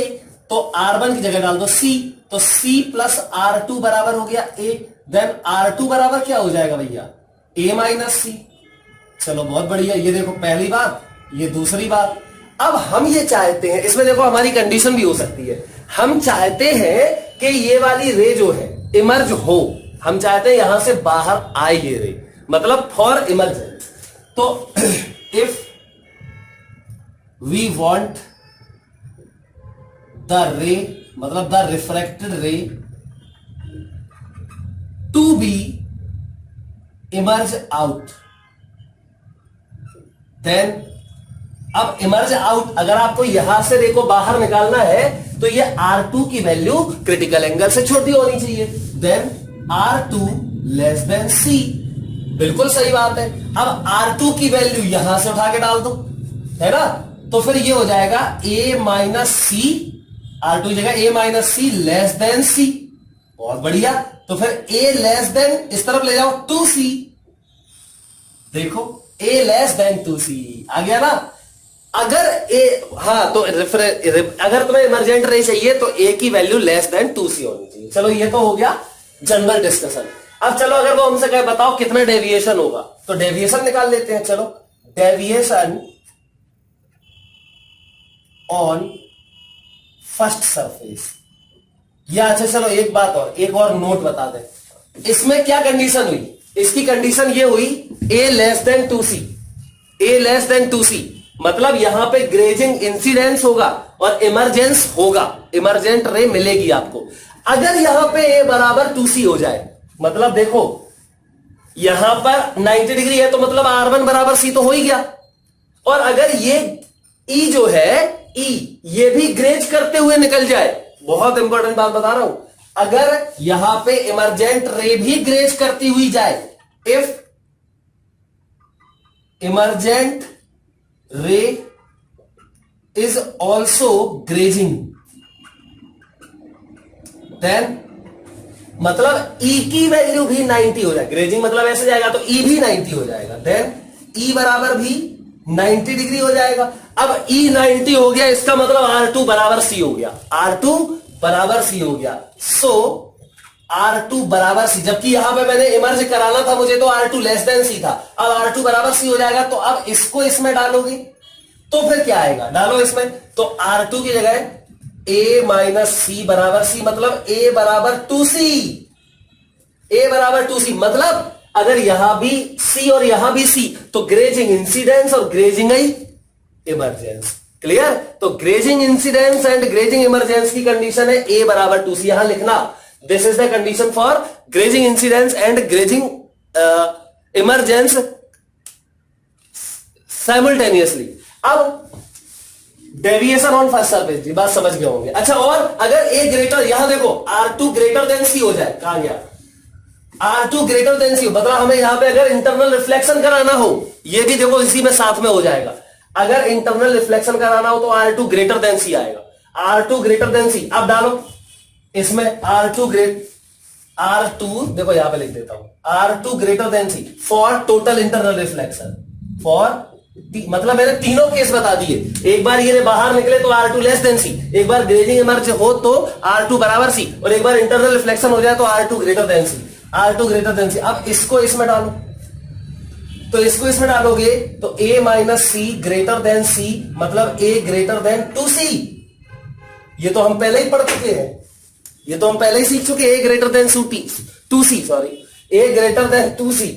तो R1 की जगह डाल दो C, तो C प्लस R2 बराबर हो गया A, देन R2 बराबर क्या हो जाएगा भैया, A माइनस C। चलो बहुत बढ़िया, ये देखो पहली बात, ये दूसरी बात। अब हम ये चाहते हैं, इसमें देखो हमारी कंडीशन भी हो सकती है, हम चाहते हैं कि ये वाली रे जो है इमर्ज हो, हम चाहते हैं यहां से बाहर आए ये रे, मतलब फॉर इमरजेंस। तो if we want the ray, मतलब the refracted ray to be emerge out, then अब इमर्ज आउट, अगर आपको यहां से देखो बाहर निकालना है तो ये R2 की वैल्यू क्रिटिकल एंगल से छोटी होनी चाहिए, then R2 less than C। बिल्कुल सही बात है। अब R2 की वैल्यू यहां से उठा के डाल दो, है ना, तो फिर ये हो जाएगा A माइनस सी, R2 की जगह A minus C less than C। बहुत बढ़िया, तो फिर A लेस देन इस तरफ ले जाओ 2C, देखो A लेस देन 2C आ गया ना। अगर A, हाँ तो अगर तुम्हें इमरजेंट रे चाहिए तो A की वैल्यू लेस देन 2C होनी चाहिए। चलो ये तो हो गया जनरल डिस्कशन। अब चलो अगर वो हमसे कहे बताओ कितना डेविएशन होगा, तो डेविएशन निकाल लेते हैं। चलो डेविएशन ऑन फर्स्ट सरफेस, या अच्छा चलो एक बात और, एक और नोट बता दें, इसमें क्या कंडीशन हुई, इसकी कंडीशन ये हुई A less than 2C, A less than 2C, मतलब यहां पे ग्रेजिंग इंसिडेंस होगा और इमरजेंस होगा, इमरजेंट रे मिलेगी आपको। अगर यहां पे A बराबर 2C हो जाए, मतलब देखो यहां पर 90 डिग्री है तो मतलब R1 बराबर C तो हो ही गया, और अगर ये E जो है E ये भी ग्रेज करते हुए निकल जाए, बहुत इंपॉर्टेंट बात बता रहा हूं, अगर यहां पे इमरजेंट रे भी ग्रेज करती हुई जाए, if emergent ray is also grazing, then मतलब E की वैल्यू भी 90 हो जाए, ग्रेजिंग मतलब ऐसे जाएगा तो E भी 90 हो जाएगा, देन E बराबर भी 90 डिग्री हो जाएगा। अब E 90 हो गया, इसका मतलब R2 बराबर C हो गया, R2 बराबर C हो गया, सो R2 बराबर C, जबकि यहां पे मैंने इमर्ज कराना था मुझे तो R2 लेस देन C था, अब R2 बराबर C हो जाएगा। तो अब इसको इसमें डालोगे तो फिर क्या आएगा, डालो इसमें, तो R2 की जगह A माइनस C बराबर C, मतलब A बराबर 2C, A बराबर 2C, मतलब अगर यहां भी C और यहां भी C तो ग्रेजिंग इंसिडेंस और ग्रेजिंग इमरजेंस, क्लियर। तो grazing incidence and grazing emergence की कंडीशन है A बराबर 2C, यहां लिखना this is the condition for grazing incidence and grazing emergence simultaneously. अब डेविएशन ऑन फर्स्ट सरफेस की बात समझ गए होंगे। अच्छा, और अगर A ग्रेटर, यहां देखो R2 ग्रेटर देन C हो जाए, कहां गया R2 ग्रेटर देन C, मतलब हमें यहां पे अगर इंटरनल रिफ्लेक्शन कराना हो, ये भी देखो इसी में साथ में हो जाएगा, अगर इंटरनल रिफ्लेक्शन कराना हो तो R2 ग्रेटर देन C आएगा, R2 ग्रेटर देन C। अब डालो इसमें R2 देखो यहां पे लिख देता हूं, R2 greater than C for total internal reflection, for मतलब मैंने तीनों केस बता दिए, एक बार ये बाहर निकले तो R2 लेस देन C, एक बार ग्रेजिंग इमर्ज हो तो R2 बराबर C, और एक बार इंटरनल रिफ्लेक्शन हो जाए तो R2 greater than C, R2 greater than C। अब इसको इसमें डालो, तो इसको इसमें डालोगे तो A minus C greater than C, मतलब A ग्रेटर देन 2C। ये तो हम पहले ही पढ़ चुके हैं, ये तो हम पहले ही सीख चुके हैं, A greater than 2C, sorry A greater than 2C,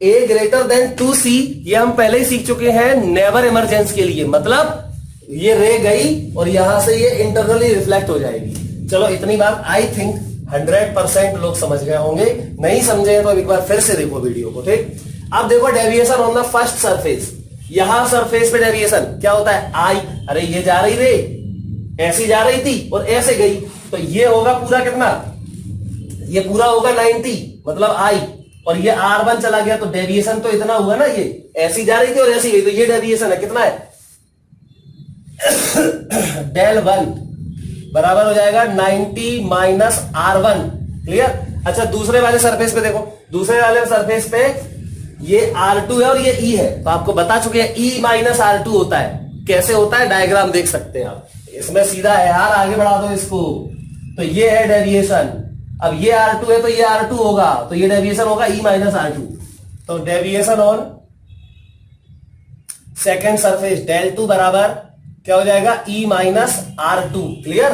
A greater than 2C ये हम पहले ही सीख चुके हैं नेवर इमरजेंस के लिए, मतलब ये रे गई और यहां से ये इंटरनली रिफ्लेक्ट हो जाएगी। चलो इतनी बात आई थिंक 100% लोग समझ गए होंगे, नहीं समझे तो एक बार फिर से देखो वीडियो को, ठीक। अब देखो deviation on the first surface, यहां सरफेस पे डेविएशन क्या होता है, आई, अरे ये जा रही रे ऐसी जा रही थी और ऐसे गई, तो ये होगा पूरा कितना, ये पूरा होगा 90, मतलब आई, और ये R1 चला गया तो डेविएशन तो इतना हुआ ना, ये ऐसी जा रही थी और ऐसी गई, तो ये डेविएशन है, कितना है डेल 1 बराबर हो जाएगा 90 माइनस R1, क्लियर। अच्छा दूसरे वाले सरफेस पे देखो, दूसरे वाले सरफेस पे ये R2 है और ये E है, तो आपको बता चुके हैं E माइनस R2 होता है, कैसे होता है डायग्राम देख सकते हैं आप, इसमें सीधा है यार, आगे बढ़ा दो इसको, तो ये है डेविएशन, अब ये R2 है तो ये R2 होगा, तो ये डेविएशन होगा E माइनस R2, तो deviation on second surface del 2 बराबर क्या हो जाएगा E minus R2, clear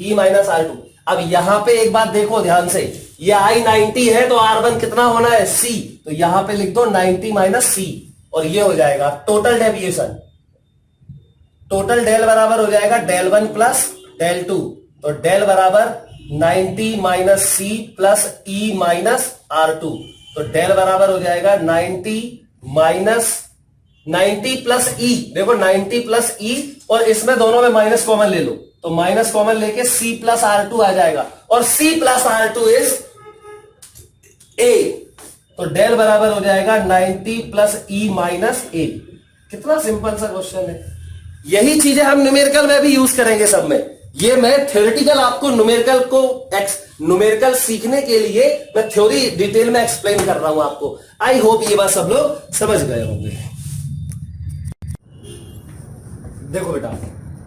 E minus R2। अब यहां पे एक बात देखो ध्यान से, ये I 90 है तो R1 कितना होना है C, तो यहां पे लिख दो 90 माइनस C, और ये हो जाएगा टोटल डेविएशन, टोटल डेल बराबर हो जाएगा डेल 1 प्लस डेल 2, तो डेल बराबर 90 minus C plus E minus R2, तो डेल बराबर हो जाएगा 90 माइनस 90 प्लस ई, देखो 90 प्लस ई, और इसमें दोनों में माइनस कॉमन ले लो, तो माइनस कॉमन लेके C प्लस R2 आ जाएगा, और C plus R2 is A, तो डेल बराबर हो जाएगा 90 प्लस ई माइनस ए। कितना सिंपल सा क्वेश्चन है। यही चीजें हम न्यूमेरिकल में भी यूज करेंगे सब में। ये मैं थ्योरेटिकल आपको न्यूमेरिकल सीखने के लिए मैं थ्योरी डिटेल में एक्सप्लेन कर रहा हूं आपको। आई होप ये बात सब लोग समझ गए होंगे। देखो बेटा,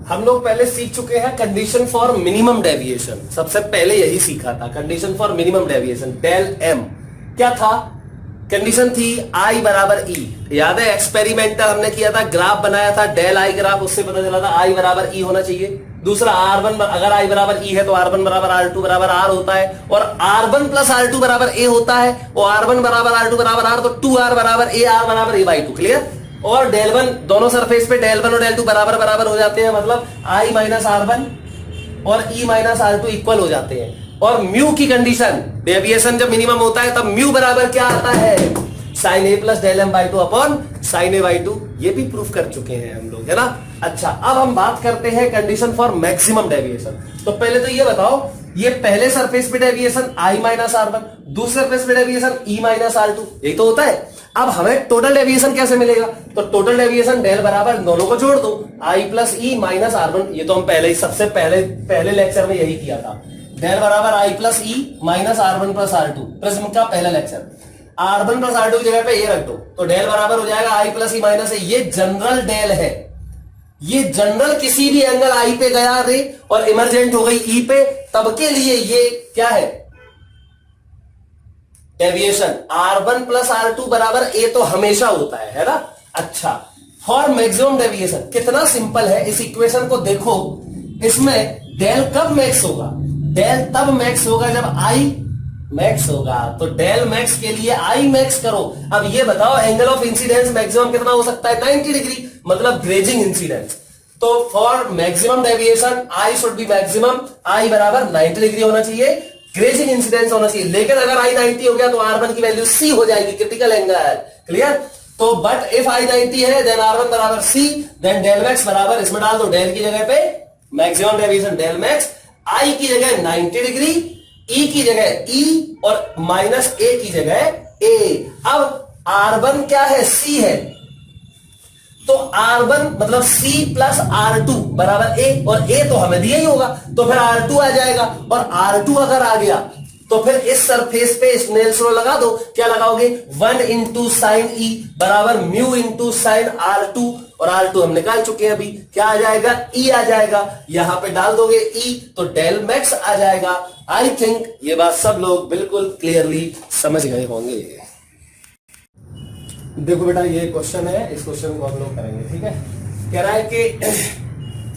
हम लोग पहले सीख चुके हैं कंडीशन फॉर मिनिमम डेविएशन, सबसे पहले यही सीखा था, condition for minimum deviation, del M. क्या था कंडीशन? थी आई बराबर ई। याद है एक्सपेरिमेंटल हमने किया था, ग्राफ बनाया था, डेल आई ग्राफ, उससे पता चला था आई बराबर ई होना चाहिए। दूसरा R1, अगर आई बराबर ई है तो R1 बराबर R2 बराबर R होता है, और R1 प्लस R2 बराबर A होता है, और R1 बराबर R2 बराबर R, तो 2R बराबर A, R बराबर A बाई 2। क्लियर? और डेल वन, दोनों सरफेस पे डेल वन और डेल टू बराबर बराबर हो जाते हैं, मतलब I माइनस R1 और E माइनस R2 इक्वल हो जाते हैं। और म्यू की कंडीशन, डेविएशन जब मिनिमम होता है तब म्यू बराबर क्या आता है? Sine A plus del M by 2 upon sine A by 2। ये भी प्रूफ कर चुके हैं हम लोग, है ना। अच्छा, अब हम बात करते हैं कंडीशन फॉर मैक्सिमम डेविएशन। तो पहले तो ये बताओ, ये पहले सरफेस पे डेविएशन I माइनस R1, दूसरे सरफेस पे डेविएशन E माइनस R2, यही तो होता है। अब हमें टोटल डेविएशन कैसे मिलेगा? तो टोटल डेविएशन डेल बराबर दोनों को जोड़ दो, I plus E minus R1। ये तो हम पहले ही सबसे पहले लेक्चर में यही किया था। डेल बराबर I plus E minus R1 plus R2, prism का पहला लेक्चर। R1 प्लस R2 की जगह पे ये रख दो, तो डेल बराबर हो जाएगा I प्लस E माइनस ए। ये जनरल डेल है, ये जनरल किसी भी एंगल I पे गया रे और इमरजेंट हो गई E पे, तब के लिए ये क्या है? डेविएशन। R1 प्लस R2 बराबर A तो हमेशा होता है ना। अच्छा, फॉर मैक्सिमम डेविएशन कितना सिंपल है, इस इक्वेशन को देखो। इसमें डेल कब मैक्स होगा? डेल तब मैक्स होगा जब I मैक्स होगा, तो डेल मैक्स के लिए I मैक्स करो। अब ये बताओ, एंगल ऑफ इंसिडेंस मैक्सिमम कितना हो सकता है? 90 डिग्री, मतलब ग्रेजिंग इंसिडेंस। तो for maximum deviation I should be maximum, I बराबर 90 डिग्री होना चाहिए, ग्रेजिंग इंसिडेंस होना चाहिए। लेकिन अगर I 90 हो गया तो R1 की वैल्यू C हो जाएगी, क्रिटिकल एंगल। क्लियर? तो बट इफ I 90 है देन R1 बराबर C, देन डेल मैक्स बराबर, इसमें डाल दो डेल की जगह पे maximum deviation del max, I की जगह 90 डिग्री, E की जगह E और माइनस A की जगह A। अब R1 क्या है? C है, तो R1 मतलब C प्लस R2 बराबर A, और A तो हमें दिया ही होगा, तो फिर R2 आ जाएगा। और R2 अगर आ गया तो फिर इस सरफेस पे स्नेल्स लॉ लगा दो। क्या लगाओगे? 1 इंटू साइन E बराबर म्यू इंटू साइन R2, और R2 हम निकाल चुके हैं अभी। क्या आ जाएगा? E आ जाएगा। यहां पे डाल दोगे E तो डेल मैक्स आ जाएगा। आई थिंक ये बात सब लोग बिल्कुल क्लियरली समझ गए होंगे। देखो बेटा, ये क्वेश्चन है, इस क्वेश्चन को हम लोग करेंगे, ठीक है। कह रहा है कि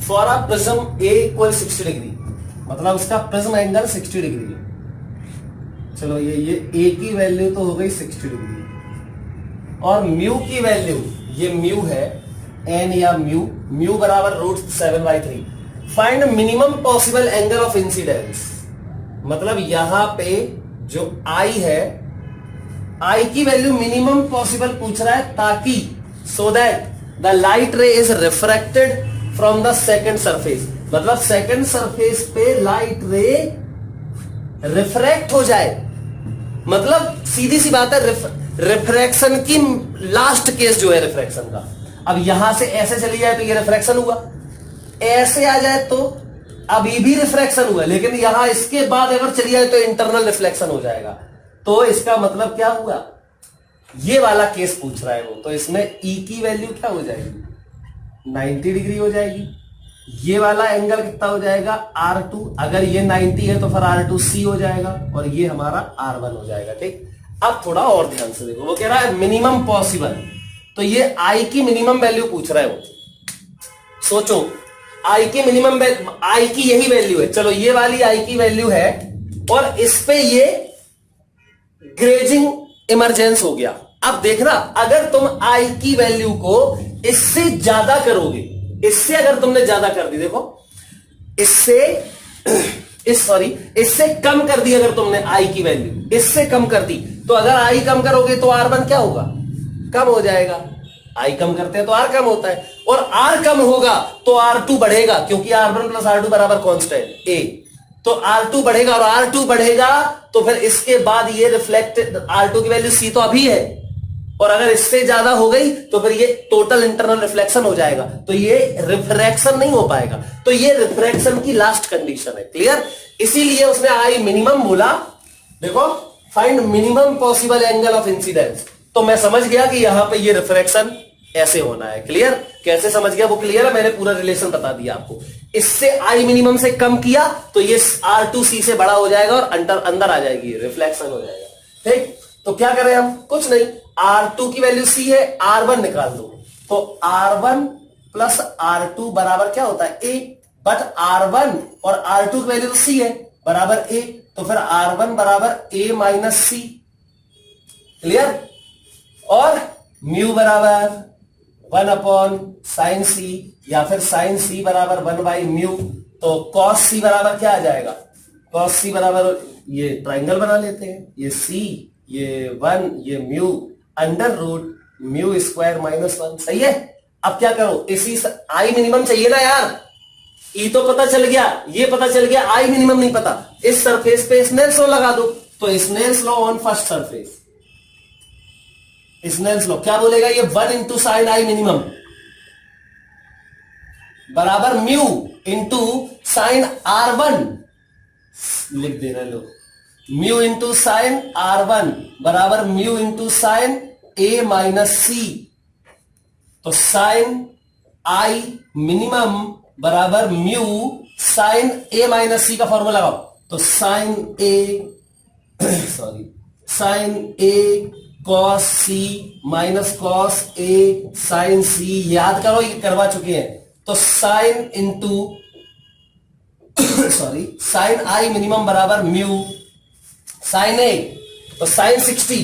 for a prism A equal 60 degree, मतलब उसका प्रिज्म एंगल 60 डिग्री है। चलो ये A की वैल्यू तो हो गई 60 डिग्री, और म्यू की वैल्यू, ये म्यू है n या म्यू बराबर √7/3। Find minimum possible angle of incidence, मतलब यहां पे जो I है, I की वैल्यू मिनिमम पॉसिबल पूछ रहा है, ताकि सो दैट द लाइट रे is refracted from the second surface, मतलब सेकंड सरफेस पे लाइट रे रिफ्रैक्ट हो जाए। मतलब सीधी सी बात है, रिफ्रैक्शन की लास्ट केस जो है रिफ्रैक्शन का। अब यहां से ऐसे चली जाए तो ये रिफ्रैक्शन हुआ, ऐसे आ जाए तो अभी भी रिफ्रैक्शन हुआ, लेकिन यहां इसके बाद अगर चली जाए तो इंटरनल रिफ्लेक्शन हो जाएगा। तो इसका मतलब क्या हुआ? ये वाला केस पूछ रहा है वो, तो इसमें E की वैल्यू क्या हो जाएगी? 90 डिग्री हो जाएगी। ये वाला एंगल कितना हो जाएगा? R2। अगर ये 90 है तो फिर R2C हो जाएगा, और ये हमारा R1 हो जाएगा। ठीक, अब थोड़ा और ध्यान से देखो, वो कह रहा है मिनिमम पॉसिबल, तो ये I की मिनिमम वैल्यू पूछ रहा है वो। सोचो, I की मिनिमम, I की यही वैल्यू है, चलो ये वाली I की वैल्यू है, और इस पे ये ग्रेजिंग इमरजेंस हो गया। अब देखना, अगर तुम I की वैल्यू को इससे ज्यादा करोगे, इससे अगर तुमने ज्यादा कर दी, देखो इससे कम कर दी, अगर तुमने I की वैल्यू इससे कम कर दी, तो अगर I कम करोगे तो R1 क्या होगा? कम हो जाएगा। आई कम करते हैं तो आर कम होता है, और आर कम होगा तो R2 बढ़ेगा, क्योंकि R1 प्लस R2 बराबर कांस्टेंट ए। तो R2 बढ़ेगा और R2 बढ़ेगा तो फिर इसके बाद ये रिफ्लेक्ट R2 की वैल्यू C तो अभी है, और अगर इससे ज्यादा हो गई तो फिर ये टोटल इंटरनल रिफ्लेक्शन हो जाएगा, तो ये रिफ्रैक्शन नहीं हो पाएगा। तो ये रिफ्रैक्शन की लास्ट कंडीशन है। क्लियर? इसीलिए उसने आई मिनिमम बोला। देखो, find minimum possible angle of incidence, तो मैं समझ गया कि यहां पे ये रिफ्रैक्शन ऐसे होना है। क्लियर? कैसे समझ गया वो क्लियर है, मैंने पूरा रिलेशन बता दिया आपको। इससे आई मिनिमम से कम किया तो ये R2C से बड़ा हो जाएगा और अंदर आ जाएगी, रिफ्लेक्शन हो जाएगा। ठीक, तो क्या करें हम? कुछ नहीं, R2 की वैल्यू C है, R1 निकाल दो, तो R1 प्लस R2 बराबर क्या होता है? A। बट R1 और R2 की वैल्यू C है, बराबर A, तो फिर R1 बराबर A माइनस C। क्लियर? और म्यू बराबर 1 अपॉन साइन C, या फिर साइन C बराबर 1 बाई म्यू। तो cos C बराबर क्या आ जाएगा? cos C बराबर, ये ट्राइंगल बना लेते हैं, ये C, ये 1, ये mu, under root mu square minus 1। सही है? अब क्या करो, इसी आई मिनिमम चाहिए ना यार, ई तो पता चल गया, ये पता चल गया, आई मिनिमम नहीं पता। इस सरफेस पे स्नेल्स लॉ लगा दो, तो Snell's law on first surface, Snell's law क्या बोलेगा? ये 1 इंटू साइन आई मिनिमम बराबर म्यू इंटू साइन R1, लिख दे रहे लोग, म्यू इंटू साइन R1 बराबर mu into sine A minus C। तो साइन आई मिनिमम बराबर mu sine A minus C का फॉर्मूला लगाओ, तो sine A sine A cos C minus cos A sine C, याद करो, ये करवा चुके हैं। तो sine into sine I minimum बराबर म्यू साइन A, तो साइन 60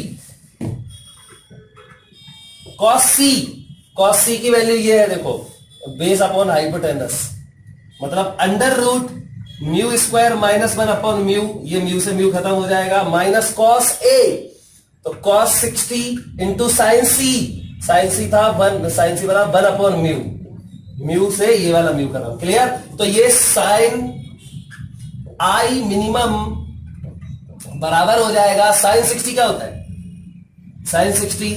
कॉस C की वैल्यू ये है, देखो, बेस अपॉन हाइपोटेनस, मतलब under root mu square minus 1 upon mu, ये म्यू से म्यू खत्म हो जाएगा, माइनस कॉस A, तो कॉस 60 इंटू साइन C था 1, साइन C बराबर 1 अपॉन म्यू से ये वाला म्यू खत्म। क्लियर? तो ये साइन आई मिनिमम बराबर हो जाएगा, साइन 60 क्या होता है? Sine 60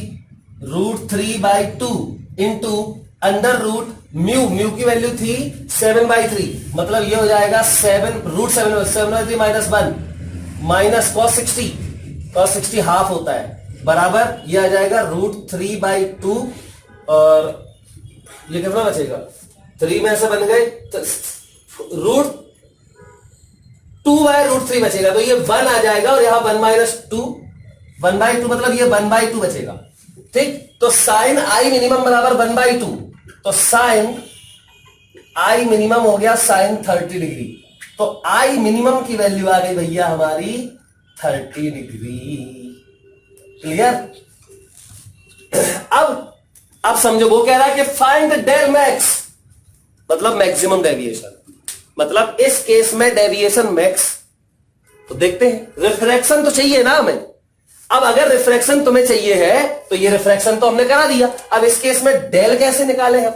√3/2 into under root mu की वैल्यू थी 7/3, मतलब ये हो जाएगा 7√7/3 माइनस 1 माइनस cos 60 हाफ होता है, बराबर ये आ जाएगा √3/2, और ये कितना बचेगा? 3 में से बन गए √2/√3 बचेगा, तो ये 1 आ जाएगा, और यहां 1 माइनस 2, 1/2 मतलब ये 1/2 बचेगा। ठीक, तो साइन आई मिनिमम बराबर 1/2, तो साइन आई मिनिमम हो गया साइन 30 डिग्री, तो आई मिनिमम की वैल्यू आ गई भैया हमारी 30 डिग्री। क्लियर? अब समझो, वो कह रहा है कि फाइंड डेल मैक्स, मतलब मैक्सिमम डेविएशन, मतलब इस केस में डेविएशन मैक्स। तो देखते हैं, रिफ्रैक्शन तो चाहिए ना हमें। अब अगर रिफ्रैक्शन तुम्हें चाहिए है तो ये रिफ्रैक्शन तो हमने करा दिया, अब इस केस में डेल कैसे निकाले हम?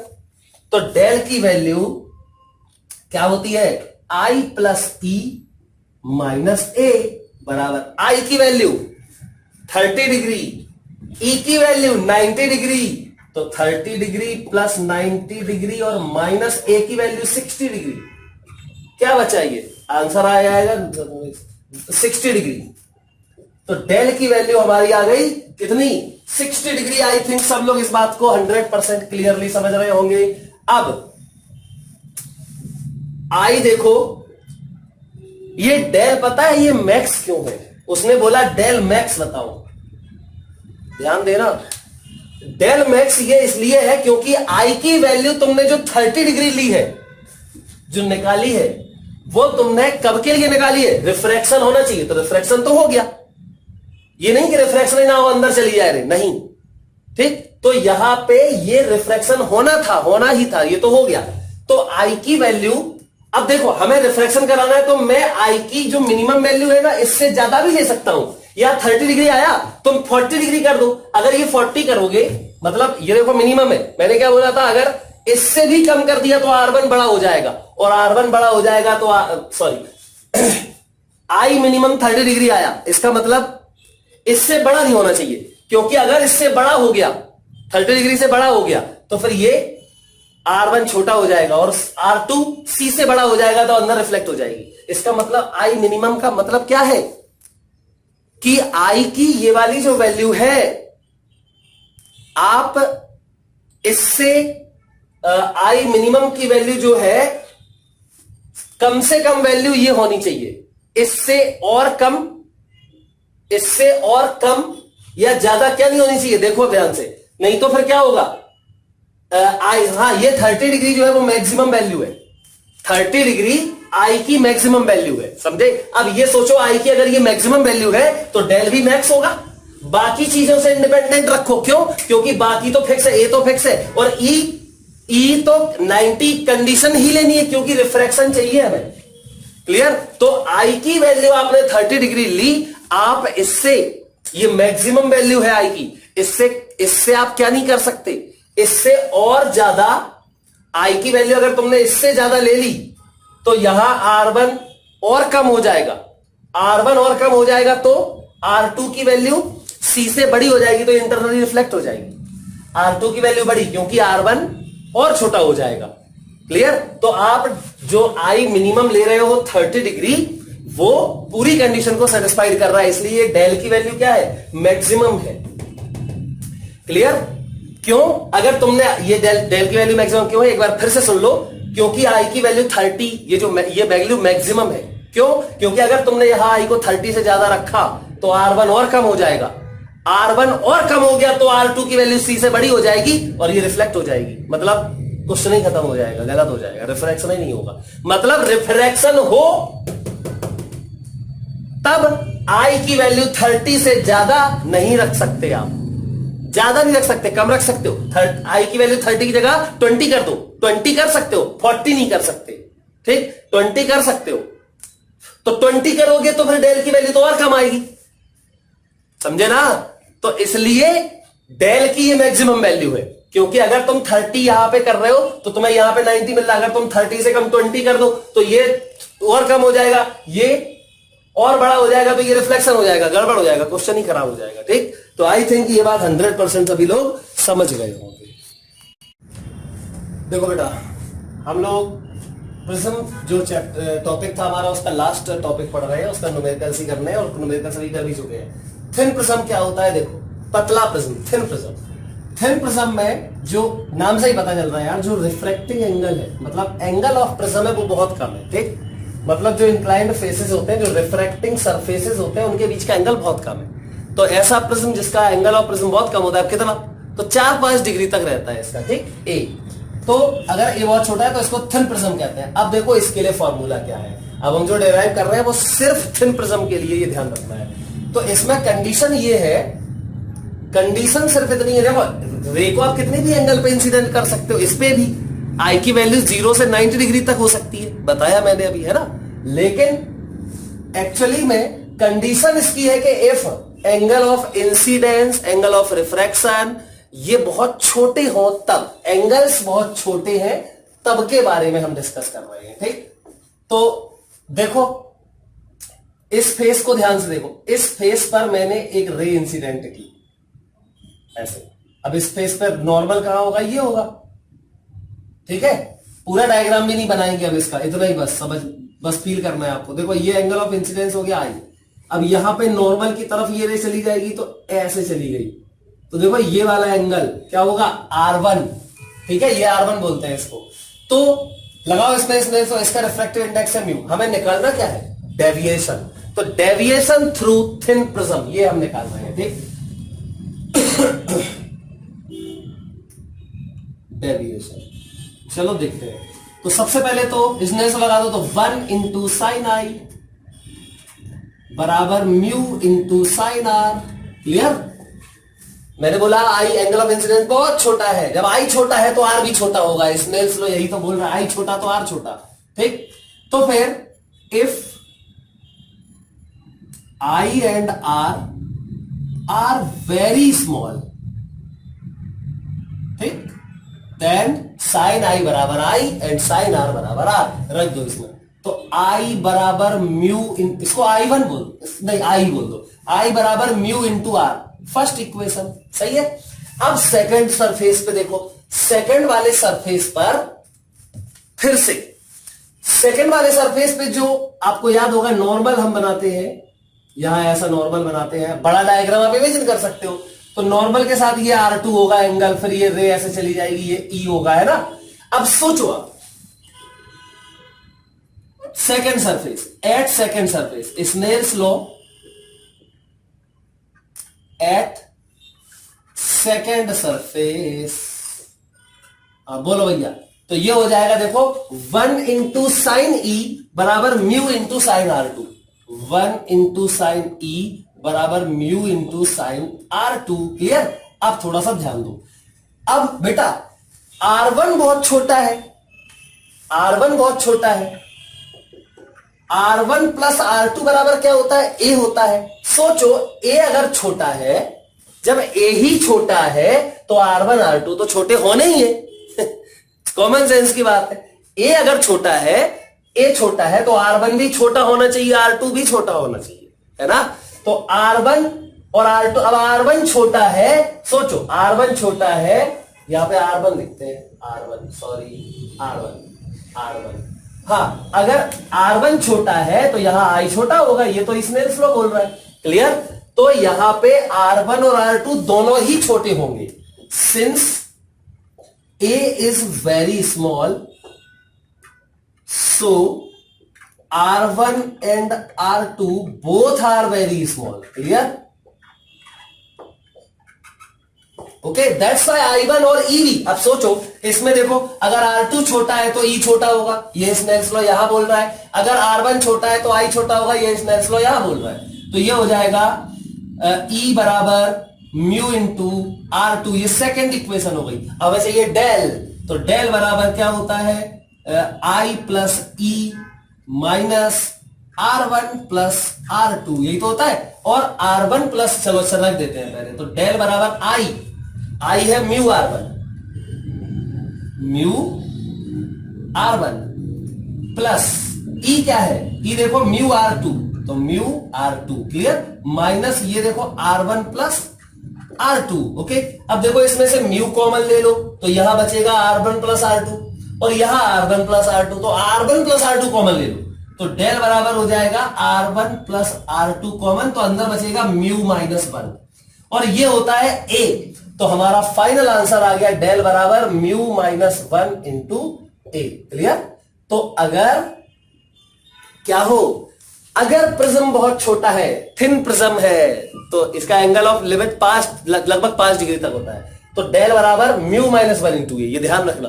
तो डेल की वैल्यू क्या होती है? आई प्लस ई माइनस ए बराबर आई की वैल्यू 30 डिग्री, ई की वैल्यू 90 डिग्री, तो 30 डिग्री प्लस 90 डिग्री और माइनस ए की वैल्यू 60 डिग्री, क्या बचा? ये आंसर आ जाएगा 60 डिग्री। तो डेल की वैल्यू हमारी आ गई कितनी? 60 डिग्री। आई थिंक सब लोग इस बात को 100% क्लियरली समझ रहे होंगे। अब आई देखो, ये डेल पता है ये मैक्स क्यों है? उसने बोला डेल मैक्स बताओ, ध्यान देना। डेल मैक्स ये इसलिए है क्योंकि आई की वैल्यू तुमने जो 30 डिग्री ली है, जो निकाली है, वो तुमने कब के लिए निकाली है? रिफ्रैक्शन होना चाहिए, तो रिफ्रैक्शन तो हो गया। ये नहीं कि रिफ्रैक्शन ही ना हो अंदर चली जाए रे, नहीं। ठीक, तो यहां पे ये रिफ्रैक्शन होना था, होना ही था, ये तो हो गया। तो आई की वैल्यू, अब देखो हमें रिफ्रैक्शन कराना है तो मैं आई की जो मिनिमम वैल्यू है ना, इससे ज्यादा भी ले सकता हूं। या 30 डिग्री आया, तुम 40 डिग्री कर दो। अगर ये 40 करोगे मतलब ये देखो मिनिमम है, मैंने क्या बोला था, अगर इससे भी कम कर दिया तो R1 बड़ा हो जाएगा, और R1 बड़ा हो जाएगा तो सॉरी आई मिनिमम 30 डिग्री आया, इसका मतलब इससे बड़ा नहीं होना चाहिए, क्योंकि अगर इससे बड़ा हो गया 30 डिग्री से बड़ा हो गया तो फिर ये R1 छोटा हो जाएगा और R2 C से बड़ा हो जाएगा तो अंदर रिफ्लेक्ट हो जाएगी। इसका मतलब आई मिनिमम का मतलब क्या है कि आई की ये वाली जो वैल्यू है, आप इससे आई मिनिमम की वैल्यू जो है कम से कम वैल्यू ये होनी चाहिए, इससे और कम, इससे और कम या ज्यादा क्या नहीं होनी चाहिए, देखो ध्यान से, नहीं तो फिर क्या होगा, आई, हाँ ये 30 डिग्री जो है वो मैक्सिमम वैल्यू है, 30 डिग्री आई की मैक्सिमम वैल्यू है, समझे। अब ये सोचो आई की अगर ये मैक्सिमम वैल्यू है तो डेल भी मैक्स होगा, बाकी चीजों से इंडिपेंडेंट रखो, क्यों, क्योंकि बाकी तो फिक्स है, ए तो फिक्स है, और ई तो 90 कंडीशन ही लेनी है क्योंकि रिफ्रैक्शन चाहिए हमें, क्लियर। तो आई की वैल्यू आपने 30 डिग्री ली, आप इससे, ये मैक्सिमम वैल्यू है आई की, इससे आप क्या नहीं कर सकते, इससे और ज्यादा आई की वैल्यू अगर तुमने इससे ज्यादा ले ली तो यहां R1 और कम हो जाएगा, R1 और कम हो जाएगा तो R2 की वैल्यू C से बड़ी हो जाएगी तो इंटरनली रिफ्लेक्ट हो जाएगी, R2 की वैल्यू बड़ी क्योंकि R1 और छोटा हो जाएगा, क्लियर। तो आप जो आई मिनिमम ले रहे हो 30 डिग्री, वो पूरी कंडीशन को सेटिस्फाइड कर रहा है, इसलिए डेल की वैल्यू क्या है, मैक्सिमम है, क्लियर। क्यों, अगर तुमने ये डेल की वैल्यू मैक्सिमम क्यों है, एक बार फिर से सुन लो, क्योंकि आई की वैल्यू 30, ये वैल्यू मैक्सिमम है, क्यों, क्योंकि अगर तुमने यहां आई को 30 से ज्यादा रखा तो R1 और कम हो जाएगा, R1 और कम हो गया तो R2 की वैल्यू C से बड़ी हो जाएगी और ये रिफ्लेक्ट हो जाएगी, मतलब कुछ नहीं खत्म हो जाएगा, गलत हो जाएगा, रिफ्रैक्शन ही नहीं होगा, मतलब रिफ्रैक्शन हो तब आई की वैल्यू 30 से ज्यादा नहीं रख सकते, आप ज्यादा नहीं रख सकते, कम रख सकते हो, आई की वैल्यू 30 की जगह 20 कर दो, 20 कर सकते हो, 40 नहीं कर सकते, ठीक, 20 कर सकते हो, तो 20 करोगे तो फिर डेल की वैल्यू तो और कम आएगी, समझे ना। तो इसलिए डेल की ये मैक्सिमम वैल्यू है, क्योंकि अगर तुम 30 यहां पे कर रहे हो तो तुम्हें यहां पे 90 मिल रहा है, अगर तुम 30 से कम 20 कर दो तो ये और कम हो जाएगा, ये और बड़ा हो जाएगा तो ये रिफ्लेक्शन हो जाएगा, गड़बड़ हो जाएगा, क्वेश्चन ही खराब हो जाएगा, ठीक। तो आई थिंक ये बात 100% सभी लोग समझ गए होंगे। देखो बेटा, हम लोग प्रिज्म जो टॉपिक था हमारा उसका लास्ट टॉपिक पढ़ रहे हैं, उसका न्यूमेरिकल्स ही करने हैं और न्यूमेरिकल्स अभी कर भी चुके हैं। थिन प्रिज्म क्या होता है, देखो पतला prism, thin prism, thin prism में जो नाम से ही पता चल रहा है यार, जो रिफ्रैक्टिंग एंगल है, मतलब एंगल ऑफ प्रिज्म है वो बहुत कम है, ठीक, मतलब जो इंक्लाइंड फेसेस होते हैं, जो रिफ्रैक्टिंग सरफेसेस होते हैं, उनके बीच का एंगल बहुत कम है। तो ऐसा प्रिज्म जिसका एंगल ऑफ प्रिज्म बहुत कम होता है, कितना, तो 4-5 डिग्री तक रहता है इसका, ठीक, ए। तो अगर ए बहुत छोटा है तो इसको थिन प्रिज्म कहते हैं। अब देखो इसके लिए फॉर्मूला क्या है, अब हम जो डिराइव कर रहे हैं वो सिर्फ थिन प्रिज्म के लिए, ये ध्यान रखना है। तो इसमें कंडीशन ये है, कंडीशन सिर्फ इतनी है, देखो रे को आप कितने भी एंगल पे इंसिडेंट कर सकते हो, इस पे भी आई की वैल्यू 0 से 90 डिग्री तक हो सकती है, बताया मैंने अभी, है ना। लेकिन एक्चुअली में कंडीशन इसकी है कि if angle of incidence, angle of refraction ये बहुत छोटे हो, तब एंगल्स बहुत छोटे हैं तब के बारे में हम डिस्कस कर रहे हैं, ठीक। तो देखो इस फेस को ध्यान से देखो, इस फेस पर मैंने एक रे इंसिडेंट की ऐसे, अब इस फेस पर नॉर्मल कहां होगा, ये होगा, ठीक है। पूरा डायग्राम भी नहीं बनाएंगे अब इसका, इतना ही बस समझ, बस फील करना है आपको। देखो ये एंगल ऑफ इंसिडेंस हो गया आई, अब यहां पे नॉर्मल की तरफ ये रे चली जाएगी तो ऐसे चली गई, तो देखो ये वाला एंगल क्या होगा, R1, ठीक है, ये R1 बोलते हैं इसको। तो लगाओ इसमें तो इसका रिफ्रैक्टिव इंडेक्स है म्यू, हमें निकालना क्या है, डेविएशन। तो डेविएशन थ्रू थिन प्रिज्म ये हम निकाल रहे हैं, ठीक। डेविएशन, चलो देखते हैं। तो सबसे पहले तो इसमें से लगा दो, तो 1 इंटू साइन आई बराबर mu into sine r, clear. मैंने बोला आई एंगल ऑफ इंसिडेंस बहुत छोटा है, जब आई छोटा है तो आर भी छोटा होगा, स्नेल्स लॉ यही तो बोल रहा है, आई छोटा तो आर छोटा, ठीक। तो फिर if I and R very small, then sine आई बराबर आई एंड साइन आर बराबर आर रख दो इसमें। तो आई बराबर म्यू इन, इसको आई वन बोल दो, नहीं आई बोल दो, आई बराबर mu into r, first equation सही है। अब सेकंड सरफेस पे देखो, सेकंड वाले सरफेस पर फिर से सेकंड वाले सरफेस पे जो आपको याद होगा नॉर्मल हम बनाते हैं, यहां ऐसा नॉर्मल बनाते हैं, बड़ा डायग्राम आप इमेजिन कर सकते हो। तो नॉर्मल के साथ ये R2 होगा एंगल, फिर ये रे ऐसे चली जाएगी, ये E होगा, है ना। अब सोचो आप second surface, at second surface, Snell's law at second surface, बोलो भैया। तो ये हो जाएगा देखो 1 इंटू साइन ई बराबर mu into sine R2, 1 into sine E बराबर mu into sine R2। Clear. अब थोड़ा सा ध्यान दो, अब बेटा R1 बहुत छोटा है, R1 बहुत छोटा है, R1 प्लस R2 बराबर क्या होता है, A होता है। सोचो A अगर छोटा है, जब A ही छोटा है तो R1 R2 तो छोटे होने ही है कॉमन सेंस की बात है। A अगर छोटा है, A छोटा है तो R1 भी छोटा होना चाहिए, R2 भी छोटा होना चाहिए, है ना। तो R1 और R2, अब R1 छोटा है, सोचो R1 छोटा है, यहां पे R1 लिखते हैं, R1 सॉरी R1, हाँ अगर R1 छोटा है तो यहां I छोटा होगा, ये तो स्नेल्स लॉ बोल रहा है। क्लियर। तो यहां पे R1 और R2 दोनों ही छोटे होंगे, since A is very small, so R1 and R2 both are very small. Clear? Okay, that's why I1 और EV। अब सोचो इसमें देखो, अगर R2 छोटा है तो E छोटा होगा, ये स्नेल्स लॉ यहां बोल रहा है। अगर R1 छोटा है तो I छोटा होगा, ये स्नेल्स लॉ यहां बोल रहा है। तो ये हो जाएगा E बराबर म्यू इंटू R2, ये सेकेंड इक्वेशन हो गई। अब वैसे ये डेल, तो डेल बराबर क्या होता है, I plus E minus R1 plus R2, यही तो होता है। और R1 प्लस, चलो अच्छा रख देते हैं पहले, तो डेल बराबर I है म्यू R1 प्लस E क्या है, E देखो म्यू R2, तो म्यू R2। क्लियर। माइनस ये देखो R1 प्लस R2। ओके, अब देखो इसमें से म्यू कॉमन ले लो, तो यहां बचेगा R1 प्लस R2, और यहां R1 प्लस R2, तो R1 प्लस R2 कॉमन ले लो, तो डेल बराबर हो जाएगा R1 प्लस R2 कॉमन, तो अंदर बचेगा म्यू माइनस 1, और ये होता है A। तो हमारा फाइनल आंसर आ गया डेल बराबर mu minus 1 into A। Clear. तो अगर क्या हो, अगर प्रिज्म बहुत छोटा है, थिन प्रिज्म है, तो इसका एंगल ऑफ लिमिट लगभग 5 डिग्री तक होता है, तो डेल बराबर म्यू माइनस 1 इंटू ए, ये ध्यान रखना,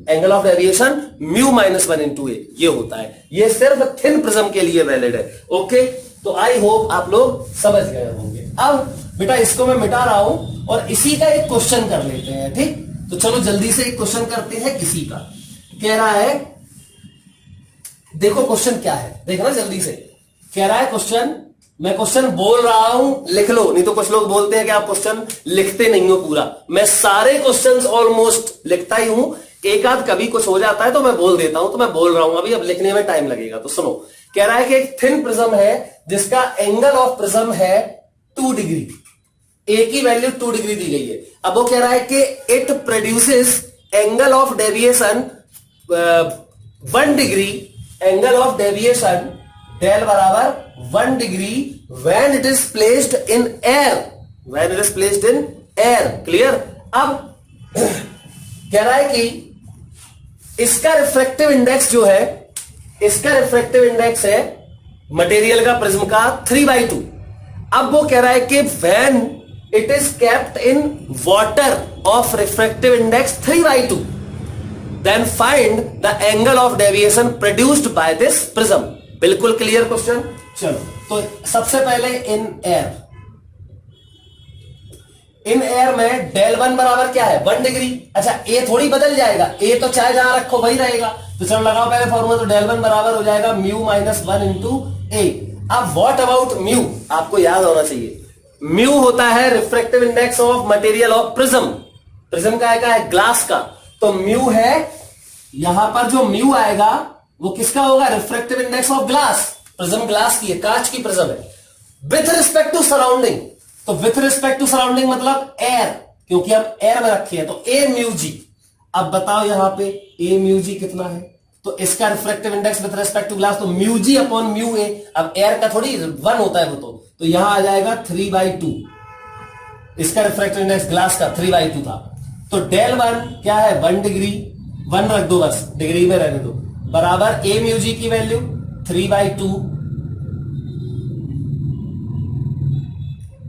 angle of deviation mu minus 1 into A ये होता है। ये सिर्फ थिन प्रिज्म के लिए वैलिड है। ओके, तो आई होप आप लोग समझ गए होंगे। अब बेटा इसको मैं मिटा रहा हूं और इसी का एक क्वेश्चन कर लेते हैं, ठीक। तो चलो जल्दी से एक क्वेश्चन करते हैं इसी का। कह रहा है, देखो क्वेश्चन क्या है, देखना जल्दी से। कह रहा है क्वेश्चन, मैं क्वेश्चन बोल रहा हूं, लिख लो, नहीं तो कुछ लोग बोलते हैं कि आप क्वेश्चन लिखते नहीं हो पूरा। मैं सारे क्वेश्चंस ऑलमोस्ट लिखता ही हूं, एक आध कभी कुछ हो जाता है तो मैं बोल देता हूं, तो मैं बोल रहा हूं अभी, अब लिखने में टाइम लगेगा। तो सुनो, कह रहा है कि एक थिन प्रिज्म है जिसका एंगल ऑफ प्रिज्म है 2 डिग्री, ए की वैल्यू 2 डिग्री दी गई है। अब वो कह रहा है कि it produces angle of deviation 1 degree, angle of deviation del बराबर 1 degree when it is placed in air, when it is placed in air. Clear. अब कह रहा है कि इसका रिफ्रैक्टिव इंडेक्स जो है, इसका रिफ्रैक्टिव इंडेक्स है मटेरियल का, प्रिज्म का 3/2। अब वो कह रहा है कि when it is kept in water of refractive index 3/2, then find the angle of deviation produced by this prism. बिल्कुल क्लियर क्वेश्चन। चलो, तो सबसे पहले इन एयर, इन एयर में डेल 1 बराबर क्या है, 1 डिग्री। अच्छा, ए थोड़ी बदल जाएगा, ए तो चाहे जहां रखो वही रहेगा। तो चलो लगाओ पहले फॉर्मूला, तो डेल 1 बराबर हो जाएगा म्यू माइनस 1 इंटू ए। अब व्हाट अबाउट म्यू, आपको याद होना चाहिए, म्यू होता है refractive index of material of prism. Prism का है ग्लास का, तो म्यू है, यहां पर जो म्यू आएगा वो किसका होगा? Refractive index of glass. Prism glass की है, कांच की प्रिज्म है। विथ रिस्पेक्ट टू सराउंडिंग, तो विथ रिस्पेक्ट टू सराउंडिंग मतलब एयर, क्योंकि हम एयर में रखे हैं, तो ए म्यू जी। अब बताओ यहां पे ए म्यू जी कितना है? तो इसका refractive index with respect to glass तो mu g upon mu a. अब एयर का थोड़ी 1 होता है वो, तो यहां आ जाएगा 3/2। इसका रिफ्रैक्टिव इंडेक्स ग्लास का 3/2 था। तो डेल 1 क्या है? 1 डिग्री, 1 रख दो, बस डिग्री में रहने दो, बराबर ए म्यू जी की वैल्यू 3/2।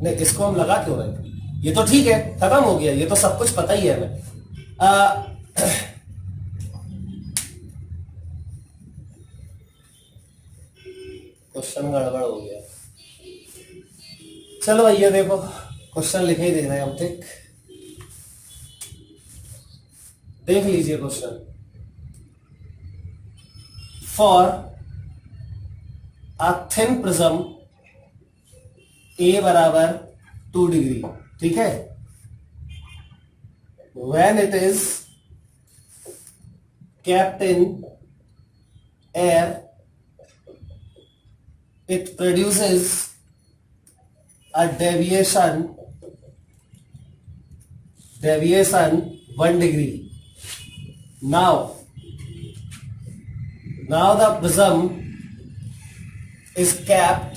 नहीं, इसको हम लगा क्यों रहे थे? ये तो ठीक है, खत्म हो गया, ये तो सब कुछ पता ही है हमें। क्वेश्चन गड़बड़ हो गया। चलो भैया देखो, क्वेश्चन लिखे ही दे रहे हैं हम, ठीक? देख लीजिए question. For a thin prism ए बराबर 2 डिग्री, ठीक है, when it is kept in air, it produces a deviation 1 degree. Now the prism is kept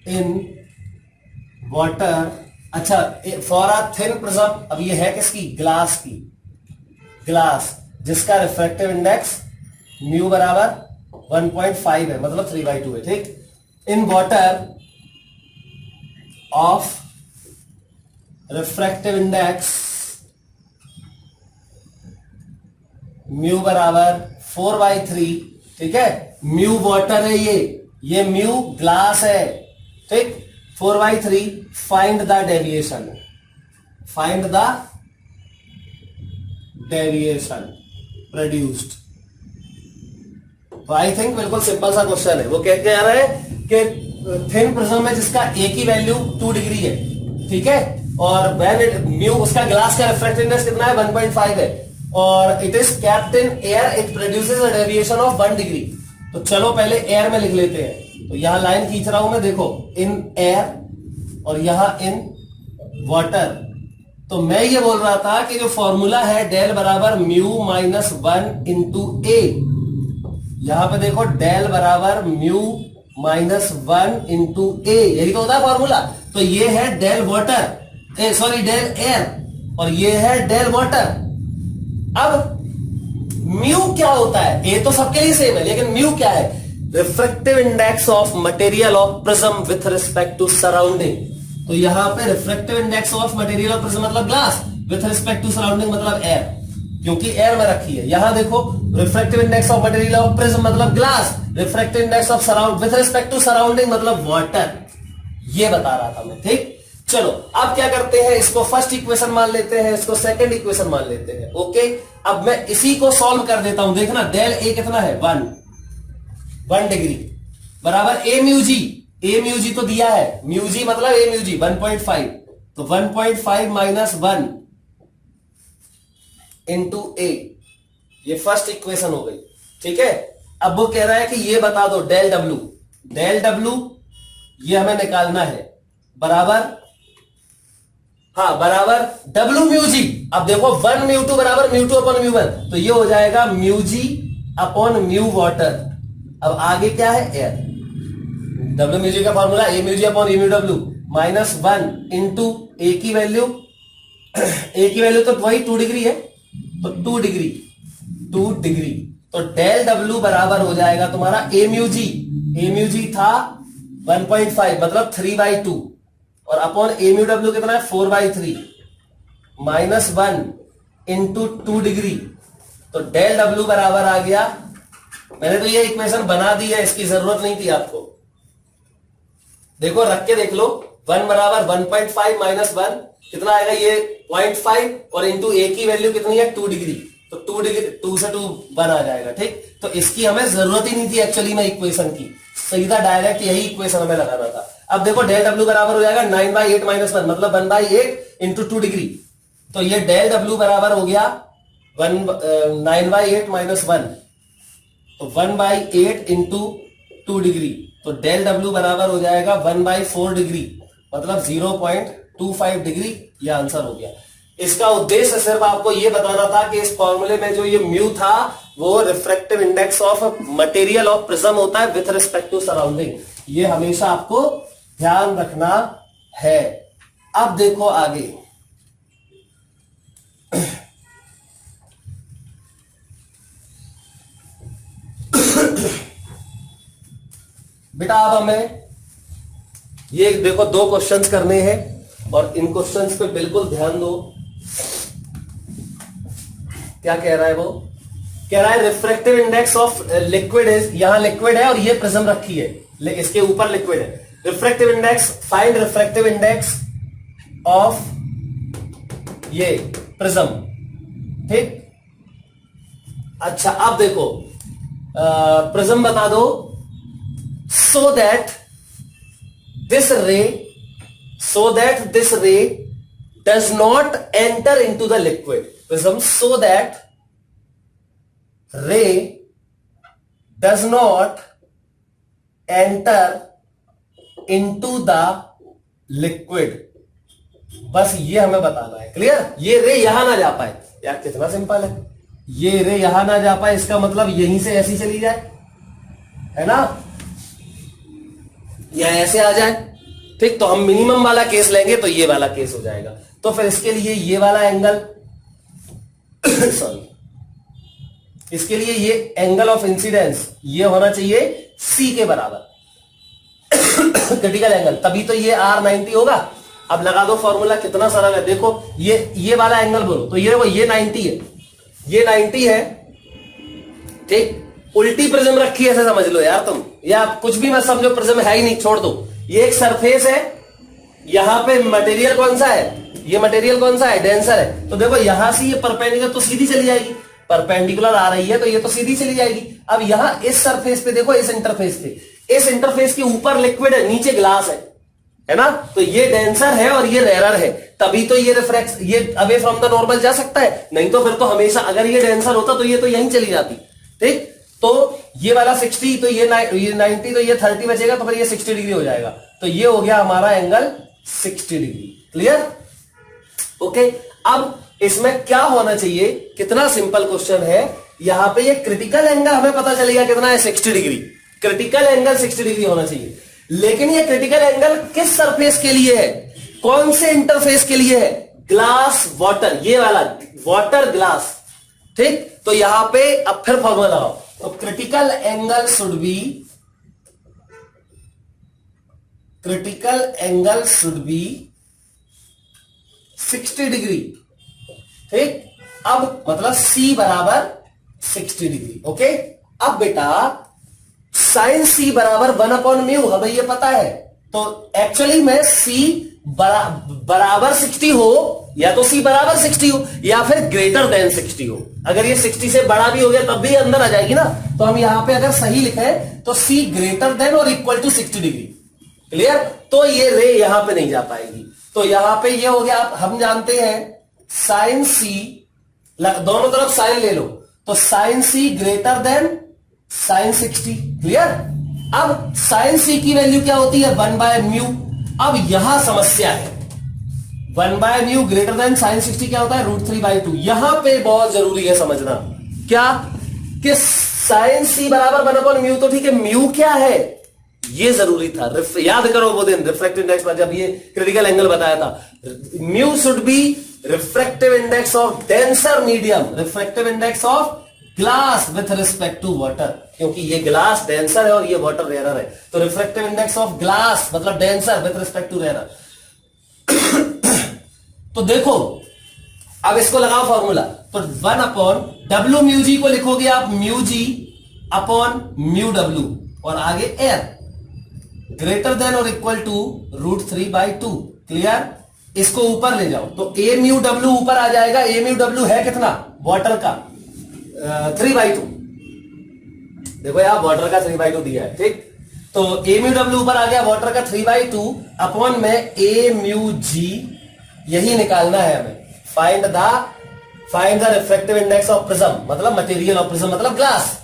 in water. अच्छा, फॉर अ थिन प्रिज्म, अब ये है किसकी? ग्लास की। ग्लास जिसका रिफ्रैक्टिव इंडेक्स म्यू बराबर 1.5 है, मतलब 3/2 है, ठीक? इन water of refractive index mu बराबर 4/3, ठीक है? म्यू वाटर है, ये म्यू ग्लास है, ठीक? 4/3। Find the deviation, find the deviation produced. तो आई थिंक बिल्कुल सिंपल सा क्वेश्चन है। वो क्या कह रहा है कि थिन प्रिज्म में जिसका ए की वैल्यू 2 डिग्री है, ठीक है, और व्हेन इट म्यू, उसका ग्लास का रिफ्रैक्टिव इंडेक्स कितना है? 1.5 है, और it is kept in air, it produces a deviation of 1 degree. तो चलो पहले एयर में लिख लेते हैं। तो यहां लाइन खींच रहा हूं मैं, देखो, इन एयर और यहां इन वाटर। तो मैं ये बोल रहा था कि जो फॉर्मूला है डेल बराबर म्यू माइनस 1 इंटू ए, यहां पे देखो डेल बराबर म्यू माइनस 1 इंटू ए, यही तो होता है फॉर्मूला। तो ये है del water, sorry del air, और ये है डेल वाटर। अब म्यू क्या होता है? ए तो सबके लिए सेम है, लेकिन म्यू क्या है? Refractive index of material of prism with respect to surrounding. तो यहां पे refractive index of material of prism मतलब glass, with respect to surrounding मतलब एयर, क्योंकि एयर में रखी है। यहां देखो, refractive index of material of prism मतलब glass, refractive index of surround with respect to surrounding मतलब वाटर। ये बता रहा था मैं, ठीक? चलो अब क्या करते हैं, इसको फर्स्ट इक्वेशन मान लेते हैं, इसको सेकंड इक्वेशन मान लेते हैं। ओके, अब मैं इसी को सॉल्व कर देता हूं। देखना, डेल ए कितना है? 1 डिग्री बराबर ए म्यू जी। ए म्यू जी तो दिया है, म्यू जी मतलब ए म्यू जी 1.5, तो 1.5 माइनस 1 इंटू ए, ये फर्स्ट इक्वेशन हो गई, ठीक है? अब वो कह रहा है कि ये बता दो डेल डब्ल्यू। डेल डब्ल्यू ये हमें निकालना है, बराबर, हाँ, बराबर डब्ल्यू म्यू जी। अब देखो 1 म्यू 2 बराबर म्यू 2 अपॉन म्यू 1, तो ये हो जाएगा mu g upon mu water. अब आगे क्या है? एयर। डब्ल्यू म्यू जी का फॉर्मूला ए म्यू जी अपॉन ए म्यू डब्ल्यू माइनस 1 इंटू ए की वैल्यू, ए की वैल्यू तो वही 2 डिग्री है, तो 2 डिग्री, तो डेल डब्ल्यू बराबर हो जाएगा तुम्हारा ए म्यू जी। ए म्यू जी था 1.5 मतलब 3/2, और अपॉन ए म्यू डब्ल्यू कितना है? 4/3 माइनस 1 इंटू 2 डिग्री, तो डेल डब्ल्यू बराबर आ गया। मैंने तो ये इक्वेशन बना दी है, इसकी जरूरत नहीं थी आपको। देखो रख के देख लो, 1 बराबर 1.5 माइनस 1 कितना आएगा? ये 0.5, और इंटू ए की वैल्यू कितनी है? 2 डिग्री, तो 2 डिग्री 2 से 2 1 आ जाएगा, ठीक? तो इसकी हमें जरूरत ही नहीं थी एक्चुअली में इक्वेशन की, सीधा डायरेक्ट यही इक्वेशन हमें लगाना था। अब देखो डेल डब्ल्यू बराबर हो जाएगा 9/8 माइनस 1 मतलब 1/8 इंटू 2 डिग्री, तो ये डेल डब्ल्यू बराबर हो गया 9/8 -1, तो 1/8 इंटू 2 डिग्री, तो डेल डब्ल्यू बराबर हो जाएगा 1/4 डिग्री, मतलब 0.25 डिग्री। ये आंसर हो गया। इसका उद्देश्य सिर्फ आपको ये बताना था कि इस फॉर्मूले में जो ये म्यू था वो refractive index of material of prism होता है विथ रिस्पेक्ट टू सराउंडिंग। ये हमेशा आपको ध्यान रखना है। अब देखो आगे, बेटा अब हमें ये देखो 2 क्वेश्चंस करने हैं और इन क्वेश्चंस पे बिल्कुल ध्यान दो। क्या कह रहा है वो? कह रहा है refractive index of liquid is, यहां लिक्विड है और ये प्रिज्म रखी है, इसके ऊपर लिक्विड है। Refractive index, find refractive index of ये प्रिज्म, ठीक। अच्छा अब देखो प्रिज्म बता दो, so that this ray does not enter into the liquid prism, so that ray does not enter into the liquid। बस ये हमें बताना है, क्लियर। ये रे यहां ना जा पाए, यार कितना सिंपल है। ये रे यहां ना जा पाए, इसका मतलब यहीं से ऐसी चली जाए, है ना, या ऐसे आ जाए, ठीक। तो हम मिनिमम वाला केस लेंगे तो ये वाला केस हो जाएगा। तो फिर इसके लिए ये वाला एंगल सॉरी, इसके लिए ये एंगल ऑफ इंसिडेंस ये होना चाहिए C के बराबर क्रिटिकल एंगल, तभी तो ये R90 होगा। अब लगा दो फॉर्मूला, कितना सारा है। देखो ये वाला एंगल बोलो तो ये 90 है, ये 90 है, ठीक। उल्टी प्रिज्म रखी है, ऐसे समझ लो यार तुम, या कुछ भी मत समझो, प्रिज्म है ही नहीं, छोड़ दो। ये एक सरफेस है, यहां पे मटेरियल कौन सा है, ये मटेरियल कौन सा है, डेंसर है। तो देखो यहां से ये परपेंडिकुलर तो सीधी चली जाएगी, परपेंडिकुलर आ रही है तो ये तो सीधी चली जाएगी। अब यहां इस सरफेस पे देखो, इस इंटरफेस के ऊपर लिक्विड है, नीचे ग्लास है ना, तो ये डेंसर है और ये रेरर है, तभी तो ये रिफ्रैक्ट, ये अवे फ्रॉम द नॉर्मल जा सकता है। नहीं तो फिर तो हमेशा, अगर ये डेंसर होता तो ये तो यहीं चली जाती, ठीक। तो ये वाला 60, तो ये 90, तो ये 30 बचेगा, तो फिर ये 60 डिग्री हो जाएगा। तो ये हो गया हमारा एंगल 60 डिग्री, क्लियर, ओके। अब इसमें क्या होना चाहिए, कितना सिंपल क्वेश्चन है। यहां पे ये क्रिटिकल एंगल हमें पता चलेगा कितना है, 60 डिग्री। क्रिटिकल एंगल 60 डिग्री होना चाहिए, लेकिन ये क्रिटिकल एंगल किस सरफेस के लिए है, कौन से इंटरफेस के लिए है, ग्लास वाटर, ये वाला वाटर ग्लास, ठीक। तो यहां पे अब फिर फॉर्मूला लगाओ, तो critical angle should be 60 degree, ठीक। अब मतलब C बराबर 60 डिग्री, ओके। अब बेटा साइन C बराबर 1/μ, हमें ये पता है। तो एक्चुअली में C बराबर 60 हो, या तो C बराबर 60 हो या फिर ग्रेटर देन 60 हो। अगर ये 60 से बड़ा भी हो गया तब भी अंदर आ जाएगी ना। तो हम यहां पे अगर सही लिखे तो C ग्रेटर देन और इक्वल टू 60 डिग्री, क्लियर। तो ये रे यहां पे नहीं जा पाएगी। तो यहां पे ये हो गया, हम जानते हैं साइन C, दोनों तरफ साइन ले लो, तो sine C greater than sine 60, clear. अब साइन C की वैल्यू क्या होती है, 1/μ। अब यहां समस्या है, 1/μ ग्रेटर देन साइन 60 क्या होता है, √3/2। यहां पे बहुत जरूरी है समझना, क्या कि साइन C बराबर 1/μ, तो ठीक है, म्यू क्या है ये जरूरी था। याद करो वो दिन रिफ्रैक्टिव इंडेक्स पर जब ये क्रिटिकल एंगल बताया था, mu should be refractive index of denser medium, refractive index of glass with respect to water, क्योंकि ये ग्लास डेंसर है और ये वाटर रेयर है। तो रिफ्रैक्टिव इंडेक्स ऑफ ग्लास मतलब denser with respect to rare. तो देखो अब इसको लगाओ फॉर्मूला, तो 1/Wμg को लिखोगे आप μg/μw और आगे एयर ग्रेटर देन और इक्वल टू √3/2, क्लियर। इसको ऊपर ले जाओ तो AμW ऊपर आ जाएगा। AμW है कितना, वाटर का 3/2, देखो यार वाटर का 3/2 दिया है, ठीक। तो AμW ऊपर आ गया, वाटर का 3/2 अपॉन में Aμg, यही निकालना है हमें। Find the find the refractive index of prism, मतलब मटेरियल ऑफ प्रिज्म मतलब ग्लास,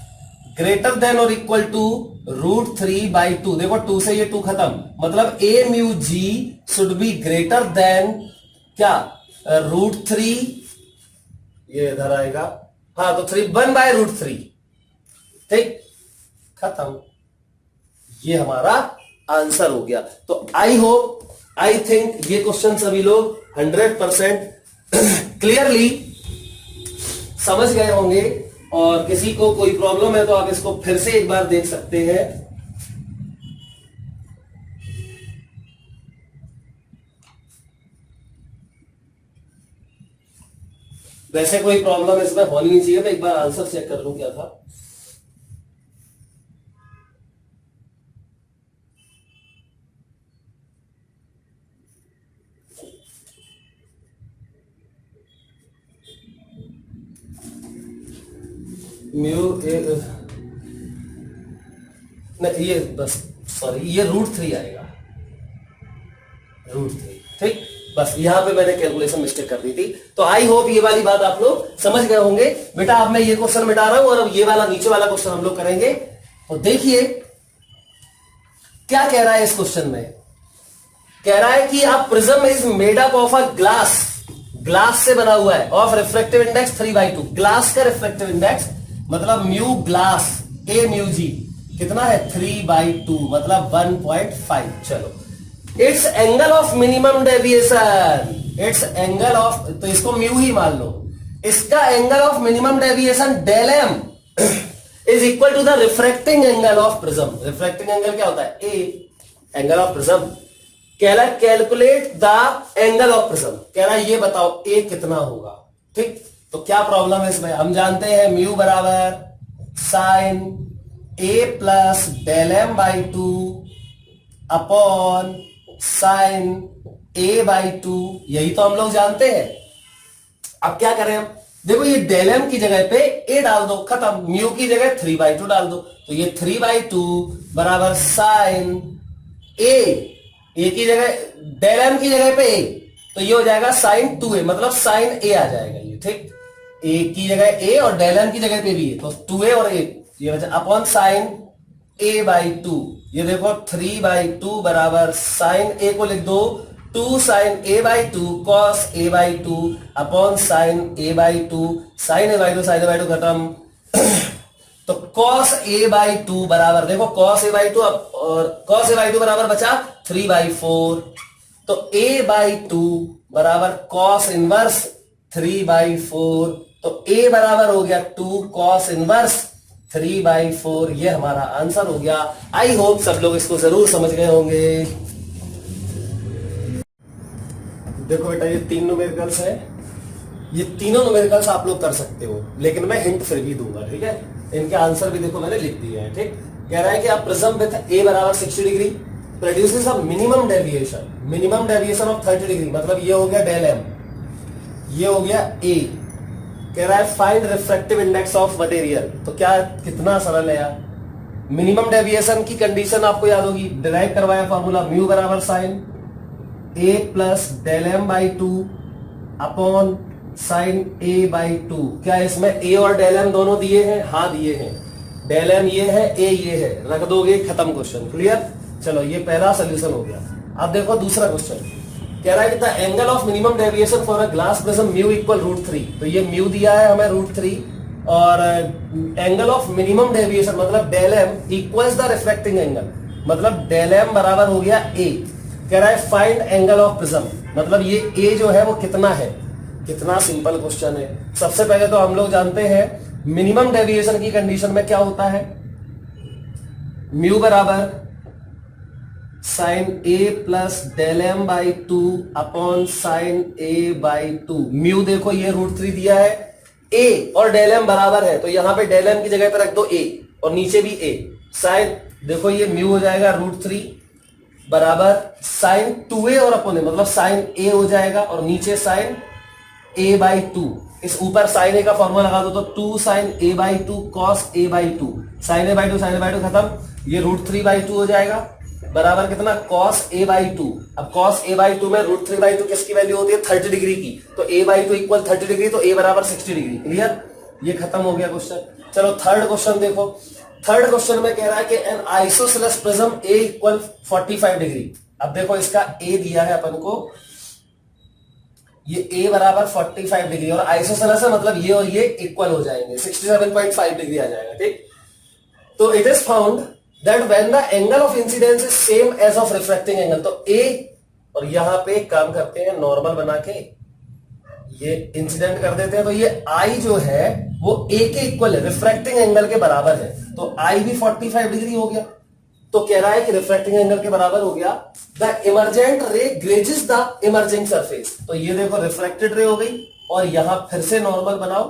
ग्रेटर देन और इक्वल टू √3/2। देखो 2 से ये 2 खत्म, मतलब a mu g should be greater than क्या, √3, ये इधर आएगा, हाँ तो 1/√3, ठीक, खत्म। ये हमारा आंसर हो गया। तो आई होप, आई थिंक ये क्वेश्चन सभी लोग 100% क्लियरली समझ गए होंगे, और किसी को कोई प्रॉब्लम है तो आप इसको फिर से एक बार देख सकते हैं। वैसे कोई प्रॉब्लम इसमें होनी नहीं चाहिए, मैं एक बार आंसर चेक कर लूं क्या था। म्यू नहीं, ये बस सॉरी, ये √3 आएगा, √3, ठीक। बस यहां पे मैंने कैलकुलेशन मिस्टेक कर दी थी। तो आई होप ये वाली बात आप लोग समझ गए होंगे। बेटा अब मैं ये क्वेश्चन मिटा रहा हूं और अब ये वाला नीचे वाला क्वेश्चन हम लोग करेंगे। तो देखिए क्या कह रहा है इस क्वेश्चन में, कह रहा है कि आप prism is made up of a glass, glass से बना हुआ है, ऑफ रिफ्रैक्टिव इंडेक्स 3/2। ग्लास का रिफ्रैक्टिव इंडेक्स मतलब mu glass a mu g कितना है 3/2 मतलब 1.5। चलो it's angle of minimum deviation, it's angle of, तो इसको म्यू ही मान लो, इसका angle of minimum deviation del m is equal to the refracting angle of prism. Refracting angle क्या होता है, ए, एंगल ऑफ प्रिज्म। कह रहा है calculate the angle of prism, कह रहा है ये बताओ ए कितना होगा, ठीक। तो क्या प्रॉब्लम है इसमें, हम जानते हैं म्यू बराबर sine A plus del M by 2 upon sine a/2, यही तो हम लोग जानते हैं। अब क्या करें हम, देखो ये डेल एम की जगह पे a डाल दो, खत्म, म्यू की जगह 3/2 डाल दो, तो ये 3/2 बराबर साइन ए की जगह, डेल एम की जगह पे a, तो ये हो जाएगा साइन 2a, मतलब साइन a आ जाएगा ये, ठीक। a की जगह a और डेल एम की जगह पे भी है, तो 2a और a, ये बचा अपॉन साइन a/2। ये देखो 3/2 बराबर साइन a को लिख दो 2 sine a/2 cos a/2 upon sine a/2, sine a/2 sine a/2 खत्म। तो कॉस a/2 बराबर, देखो कॉस a/2 और कॉस a/2 बराबर बचा 3/4, तो a/2 बराबर कॉस इनवर्स 3/4, तो a बराबर हो गया 2 कॉस इनवर्स 3/4। ये हमारा आंसर हो गया। आई होप सब लोग इसको जरूर समझ गए होंगे। देखो बेटा ये 3 न्यूमेरिकल्स है, ये तीनों न्यूमेरिकल्स आप लोग कर सकते हो, लेकिन मैं हिंट फिर भी दूंगा, ठीक है। इनके आंसर भी देखो मैंने लिख दिए हैं, ठीक। कह रहा है कि आप प्रिज्म विथ ए बराबर 60 degree produces a minimum deviation of 30 degree, मतलब ये हो गया डेल एम, ये हो गया ए। कह रहा है find refractive index of material, तो क्या कितना सरल है यार। मिनिमम डेविएशन की कंडीशन आपको याद होगी, डिराइव करवाया फॉर्मूला, म्यू बराबर sine a plus del M by 2 upon sine a/2। क्या इसमें a और डेल एम दोनों दिए हैं, हाँ दिए हैं, डेल एम ये है, a ये है, रख दोगे खत्म क्वेश्चन, क्लियर। चलो ये पहला सोल्यूशन हो गया। अब देखो दूसरा क्वेश्चन, कह रहा है कि the angle of minimum deviation for a glass prism mu equal √3, तो ये म्यू दिया है हमें √3, और एंगल ऑफ मिनिमम डेविएशन मतलब del m equals the refracting angle, मतलब डेल एम बराबर हो गया a। कह रहा है फाइंड एंगल ऑफ प्रिज्म, मतलब ये a जो है वो कितना है। कितना सिंपल क्वेश्चन है। सबसे पहले तो हम लोग जानते हैं मिनिमम डेविएशन की कंडीशन में क्या होता है, म्यू बराबर sine a plus del M by 2 upon sine a/2। Mu देखो ये √3 दिया है, a और डेल एम बराबर है, तो यहां पे डेल एम की जगह पे रख दो a और नीचे भी a। साइन देखो ये म्यू हो जाएगा √3 बराबर साइन 2a और अपॉन a, मतलब साइन a हो जाएगा और नीचे साइन a/2। इस ऊपर साइन a का फॉर्मूला लगा दो, तो 2 sine a/2 cos a/2, sine a/2 sine a/2 खत्म, ये √3/2 हो जाएगा। बराबर कितना cos a/2। अब cos a/2 में √3/2 किसकी वैल्यू होती है 30 डिग्री की, तो a/2 इक्वल 30 डिग्री, तो a बराबर 60 डिग्री। क्लियर, ये खत्म हो गया क्वेश्चन। चलो थर्ड क्वेश्चन देखो। थर्ड क्वेश्चन में कह रहा है कि N isosceles prism a equal 45 degree. अब देखो इसका a दिया है अपन को, ये a बराबर 45 डिग्री और आइसोसेलेस है, मतलब ये और ये इक्वल हो जाएंगे, 67.5 डिग्री आ जाएगा। ठीक, तो it is found that when the angle of incidence is same as of reflecting angle, तो a और यहां पे काम करते हैं नॉर्मल बना के ये इंसिडेंट कर देते हैं, तो ये I जो है वो A के इक्वल है, रिफ्रैक्टिंग एंगल के बराबर है, तो I भी 45 डिग्री हो गया। तो कह रहा है कि रिफ्रैक्टिंग एंगल के बराबर हो गया। द इमर्जेंट रे ग्रेजेस द इमर्जिंग सरफेस, तो ये देखो रिफ्रैक्टेड रे हो गई और यहां फिर से नॉर्मल बनाओ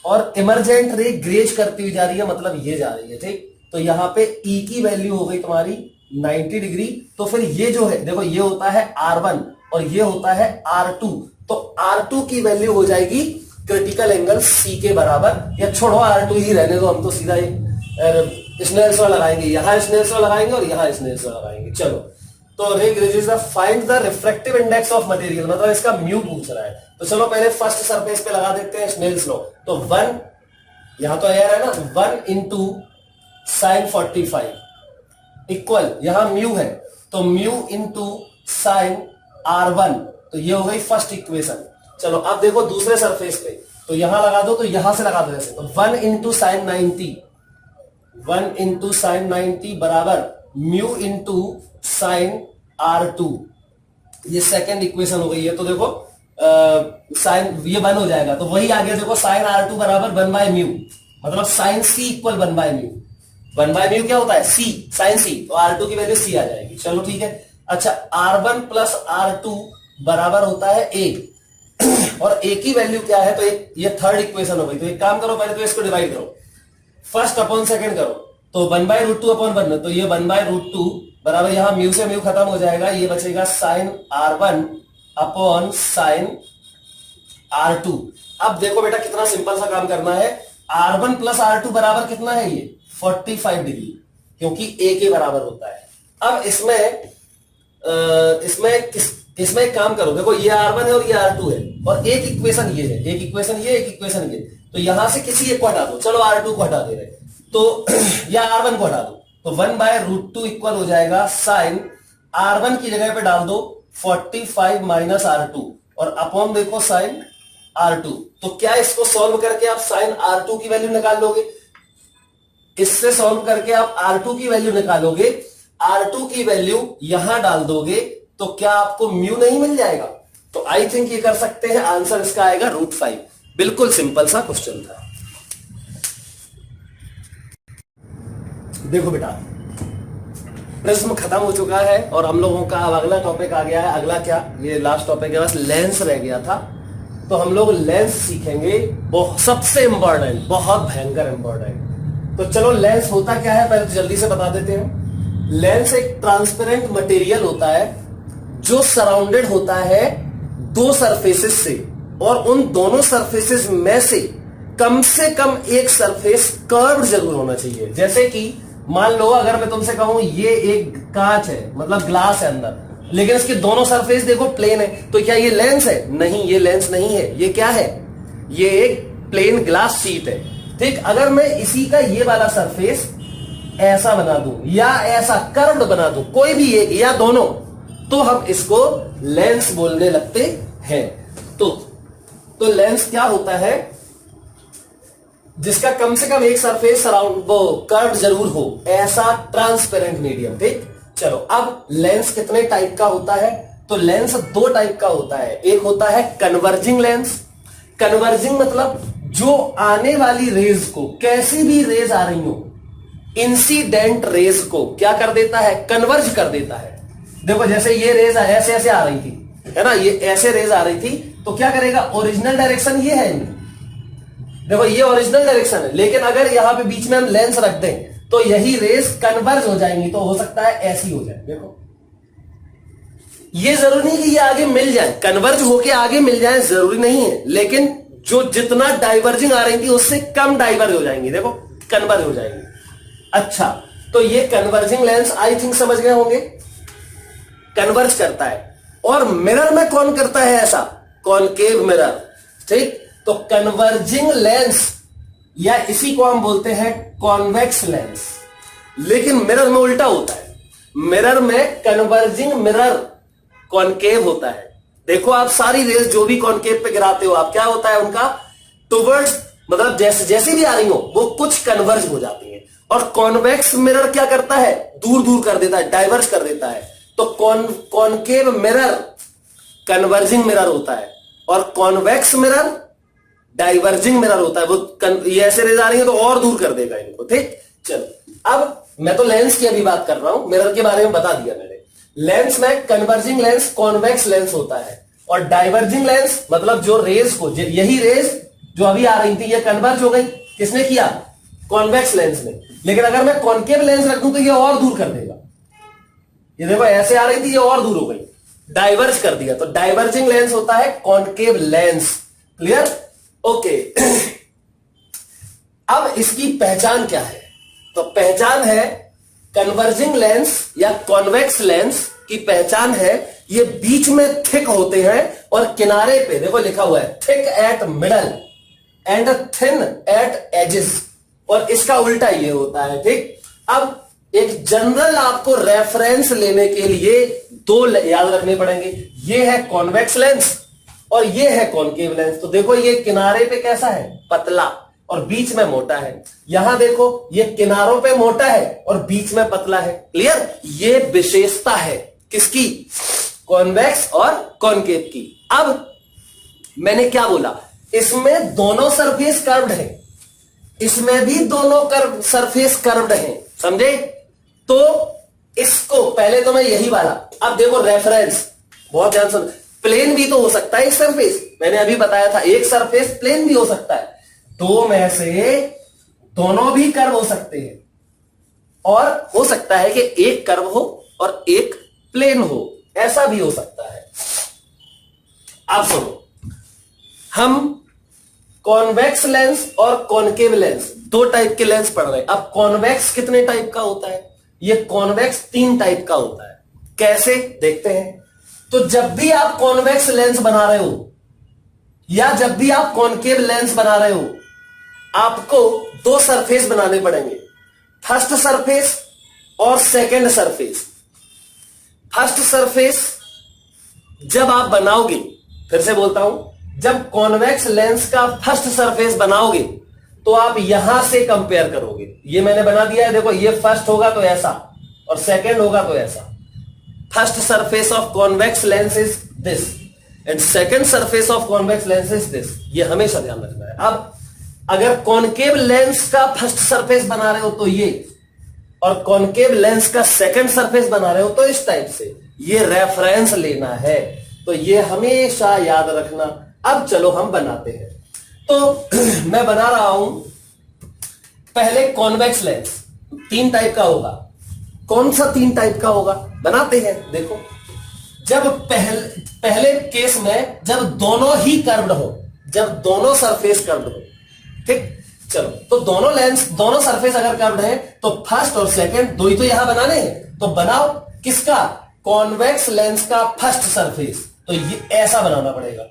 और इमर्जेंट रे ग्रेज करती हुई जा रही है, मतलब ये जा रही है। ठीक, तो यहां पे E की वैल्यू हो गई तुम्हारी 90 डिग्री। तो फिर ये जो है देखो, ये होता है R1 और ये होता है R2, तो R2 की वैल्यू हो जाएगी क्रिटिकल एंगल C के बराबर, या छोड़ो R2 ही रहने दो, हम तो सीधा स्नेल्स लॉ लगाएंगे, यहां स्नेल्स लॉ लगाएंगे और यहां स्नेल्स लॉ लगाएंगे। चलो, तो ray grazes the find the refractive index of material, मतलब इसका म्यू पूछ रहा है। तो चलो पहले फर्स्ट सरफेस पे लगा देते हैं स्नेल्स लॉ। तो 1 यहां तो एयर है ना, तो 1 इंटू साइन 45 इक्वल, यहां म्यू है तो म्यू इंटू साइन R1, तो ये हो गई फर्स्ट इक्वेशन। चलो अब देखो दूसरे सरफेस पे, तो यहां लगा दो, तो यहां से लगा दो ऐसे, तो 1 इंटू साइन 90, 1 इंटू साइन 90 बराबर म्यू इंटू साइन R2, ये सेकेंड इक्वेशन हो गई है। तो देखो साइन ये 1 हो जाएगा, तो वही आगे देखो साइन R2 बराबर 1 बाय म्यू, मतलब sine C equal 1 by mu. 1 by mu क्या होता है C, साइन C, तो R2 की वैल्यू C आ जाएगी। चलो ठीक है। अच्छा, R1 प्लस R2 बराबर होता है A, और A की वैल्यू क्या है, तो ये थर्ड इक्वेशन हो गई। तो एक काम करो, पहले तो इसको डिवाइड करो, फर्स्ट अपॉन सेकंड करो, तो 1/√2 अपॉन 1, तो ये 1/√2 बराबर, यहां म्यू से म्यू खत्म हो जाएगा, ये बचेगा sign R1 upon sine R2। अब देखो बेटा कितना सिंपल सा काम करना है, R1 प्लस R2 बराबर कितना है, ये 45 डिग्री, क्योंकि A के बराबर होता है। अब इसमें एक काम करो, देखो ये R1 है और ये R2 है, और एक इक्वेशन ये है, एक इक्वेशन ये, एक इक्वेशन ये, तो यहां से किसी एक को हटा दो, चलो R2 को हटा दे रहे, तो या R1 को हटा दो, तो 1/√2 इक्वल हो जाएगा साइन R1 की जगह पे डाल दो 45 माइनस R2 और अपॉन देखो साइन R2। तो क्या इसको सॉल्व करके आप साइन R2 की वैल्यू निकाल लोगे, इससे सॉल्व करके आप R2 की वैल्यू निकालोगे, R2 की वैल्यू यहां डाल दोगे, तो क्या आपको म्यू नहीं मिल जाएगा। तो आई थिंक ये कर सकते हैं, आंसर इसका आएगा √5। बिल्कुल सिंपल सा क्वेश्चन था। देखो बेटा, प्रिज्म खत्म हो चुका है और हम लोगों का अब अगला टॉपिक आ गया है। अगला क्या, ये लास्ट टॉपिक है, बस लेंस रह गया था। तो हम लोग लेंस सीखेंगे, सबसे इंपॉर्टेंट, बहुत भयंकर इंपॉर्टेंट। तो चलो लेंस होता क्या है पहले तो जल्दी से बता देते हैं। लेंस एक ट्रांसपेरेंट मटेरियल होता है जो सराउंडेड होता है दो सरफेसेस से, और उन दोनों सरफेसेस में से कम एक सरफेस कर्व जरूर होना चाहिए। जैसे कि मान लो अगर मैं तुमसे कहूं ये एक कांच है, मतलब ग्लास है अंदर, लेकिन इसके दोनों सरफेस देखो प्लेन है, तो क्या ये लेंस है? नहीं, ये लेंस नहीं है। ये क्या है? ये एक प्लेन ग्लास शीट है। ठीक, अगर मैं इसी का ये वाला सरफेस ऐसा बना दूं या ऐसा कर्व्ड बना दूं, कोई भी एक या दोनों, तो हम इसको लेंस बोलने लगते हैं। तो लेंस क्या होता है? जिसका कम से कम एक सरफेस सराउंड वो कर्व जरूर हो, ऐसा ट्रांसपेरेंट मीडियम। ठीक, चलो अब लेंस कितने टाइप का होता है? तो लेंस दो टाइप का होता है। एक होता है कन्वर्जिंग लेंस। कन्वर्जिंग मतलब जो आने वाली रेज को, कैसी भी रेज आ रही हो, इंसिडेंट रेज को क्या कर देता है? कन्वर्ज कर देता है। देखो जैसे ये रेज ऐसे ऐसे आ रही थी, है ना, ये ऐसे रेज आ रही थी, तो क्या करेगा? ओरिजिनल डायरेक्शन ये है, देखो ये ओरिजिनल डायरेक्शन है, लेकिन अगर यहां पे बीच में हम लेंस रख दें तो यही रेज कन्वर्ज हो जाएंगी, तो हो सकता है ऐसी हो जाए। देखो ये जरूरी नहीं कि ये आगे मिल जाए, कन्वर्ज होके आगे मिल जाए जरूरी नहीं है, लेकिन जो जितना डाइवर्जिंग आ रही थी उससे कम डाइवर्ज हो जाएंगी, देखो कन्वर्ज हो जाएंगी। अच्छा, तो ये कन्वर्जिंग लेंस आई थिंक समझ गए होंगे, कन्वर्ज करता है। और मिरर में कौन करता है ऐसा? कॉनकेव मिरर, ठीक। तो कन्वर्जिंग लेंस या इसी को हम बोलते हैं कॉन्वेक्स लेंस। लेकिन मिरर में उल्टा होता है, मिरर में कन्वर्जिंग मिरर कॉनकेव होता है। देखो आप सारी रेस जो भी कॉनकेव पे गिराते हो आप, क्या होता है उनका टुवर्ड्स, मतलब जैसे जैसी भी आ रही हो वो कुछ कन्वर्ज हो जाती है। और कॉन्वेक्स मिरर क्या करता है? दूर दूर कर देता है, डाइवर्ज कर देता है। तो कॉनकेव मिरर कन्वर्जिंग मिरर होता है और कॉन्वेक्स मिरर डाइवर्जिंग मिरर होता है। वो ये ऐसे रेज आ रही है तो और दूर कर देगा इनको, ठीक। चलो अब मैं तो लेंस की अभी बात कर रहा हूं, मिरर के बारे में बता दिया मैंने। लेंस में कन्वर्जिंग लेंस कॉन्वेक्स लेंस होता है और डाइवर्जिंग लेंस मतलब जो रेज को, यही रेज जो अभी आ रही थी ये कन्वर्ज हो गई, किसने किया? कॉन्वेक्स लेंस ने। लेकिन अगर मैं कॉनकेव लेंस रख दूं तो ये और दूर कर देगा। ये देखो ऐसे आ रही थी, ये और दूर हो गई, डाइवर्ज कर दिया। तो डाइवर्जिंग लेंस होता है कॉनकेव लेंस। क्लियर? ओके। अब इसकी पहचान क्या है? तो पहचान है कन्वर्जिंग लेंस या कॉन्वेक्स लेंस की पहचान है ये बीच में थिक होते हैं और किनारे पे देखो लिखा हुआ है thick at middle and thin at edges, और इसका उल्टा ये होता है, ठीक। अब एक जनरल आपको रेफरेंस लेने के लिए दो याद रखने पड़ेंगे, ये है कॉन्वेक्स लेंस और ये है कॉनकेव लेंस। तो देखो ये किनारे पे कैसा है? पतला और बीच में मोटा है। यहां देखो ये किनारों पे मोटा है और बीच में पतला है। क्लियर? ये विशेषता है किसकी? कॉन्वेक्स और कॉनकेव की। अब मैंने क्या बोला? इसमें दोनों सरफेस कर्व्ड है, इसमें भी दोनों सरफेस कर्व्ड है, समझे? तो इसको पहले तो मैं यही वाला, अब देखो रेफरेंस, बहुत ध्यान सुन। प्लेन भी तो हो सकता है एक सरफेस, मैंने अभी बताया था एक सरफेस प्लेन भी हो सकता है। दो में से दोनों भी कर्व हो सकते हैं और हो सकता है कि एक कर्व हो और एक प्लेन हो, ऐसा भी हो सकता है। अब सुनो, हम कॉन्वेक्स लेंस और कॉनकेव लेंस दो टाइप के लेंस पढ़ रहे हैं। अब कॉन्वेक्स कितने टाइप का होता है? ये कॉन्वेक्स 3 टाइप का होता है। कैसे? देखते हैं। तो जब भी आप कॉन्वेक्स लेंस बना रहे हो या जब भी आप कॉनकेव लेंस बना रहे हो, आपको दो सरफेस बनाने पड़ेंगे, फर्स्ट सरफेस और सेकंड सरफेस। फर्स्ट सरफेस जब आप बनाओगे, फिर से बोलता हूं, जब कॉन्वेक्स लेंस का फर्स्ट सरफेस बनाओगे तो आप यहां से कंपेयर करोगे। ये मैंने बना दिया है, देखो ये फर्स्ट होगा तो ऐसा और सेकंड होगा तो ऐसा। First surface of convex lens is this and second surface of convex lens is this. ये हमेशा ध्यान रखना है। अब अगर कॉनकेव लेंस का फर्स्ट सरफेस बना रहे हो तो ये, और कॉनकेव लेंस का सेकंड सरफेस बना रहे हो तो इस टाइप से। ये रेफरेंस लेना है, तो ये हमेशा याद रखना। अब चलो हम बनाते हैं। तो मैं बना रहा हूं पहले कॉन्वेक्स लेंस, 3 टाइप का होगा। कौन सा 3 टाइप का होगा? बनाते हैं। देखो, जब पहले केस में जब दोनों ही कर्व्ड हो, जब दोनों सरफेस कर्व्ड हो, ठीक। चलो, तो दोनों लेंस, दोनों सरफेस अगर कर्व्ड है तो फर्स्ट और सेकंड दो ही तो यहां बनाने हैं। तो बनाओ किसका? कॉन्वेक्स लेंस का फर्स्ट सरफेस। तो ये ऐसा बनाना पड़ेगा,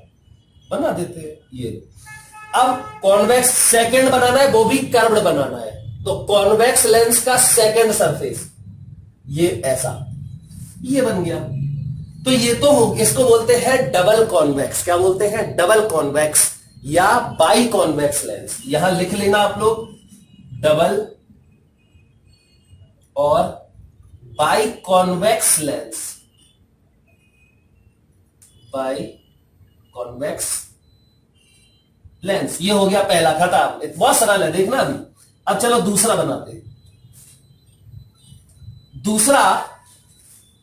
बना देते हैं ये। अब कॉन्वेक्स सेकंड बनाना है, वो भी कर्व्ड बनाना है, तो कॉन्वेक्स लेंस का सेकंड सरफेस ये ऐसा, ये बन गया। तो ये तो हो, इसको बोलते हैं डबल कॉन्वेक्स। क्या बोलते हैं? डबल कॉन्वेक्स या बाई कॉन्वेक्स लेंस। यहां लिख लेना आप लोग, डबल और by convex lens, by convex lens. ये हो गया पहला, खत्म। बहुत सरल है, देखना अभी। अब चलो दूसरा बनाते हैं।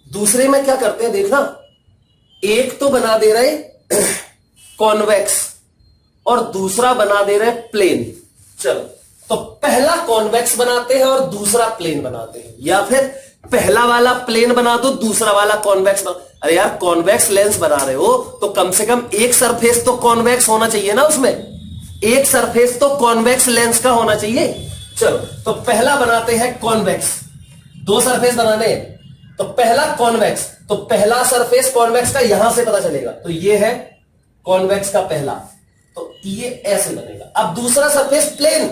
दूसरे में क्या करते हैं देखना, एक तो बना दे रहे कॉन्वेक्स और दूसरा बना दे रहे प्लेन। चलो, तो पहला कॉन्वेक्स बनाते हैं और दूसरा प्लेन बनाते हैं, या फिर पहला वाला प्लेन बना दो, दूसरा वाला कॉन्वेक्स बना। अरे यार, कॉन्वेक्स लेंस बना रहे हो तो कम से कम एक सरफेस तो कॉन्वेक्स होना चाहिए ना, उसमें एक सरफेस तो कॉन्वेक्स लेंस का होना चाहिए। चलो, तो पहला बनाते हैं कॉन्वेक्स दो सरफेस बनाने हैं, तो पहला कॉन्वेक्स, तो पहला सरफेस कॉन्वेक्स का यहां से पता चलेगा, तो ये है कॉन्वेक्स का पहला, तो ये ऐसे बनेगा। अब दूसरा सरफेस प्लेन,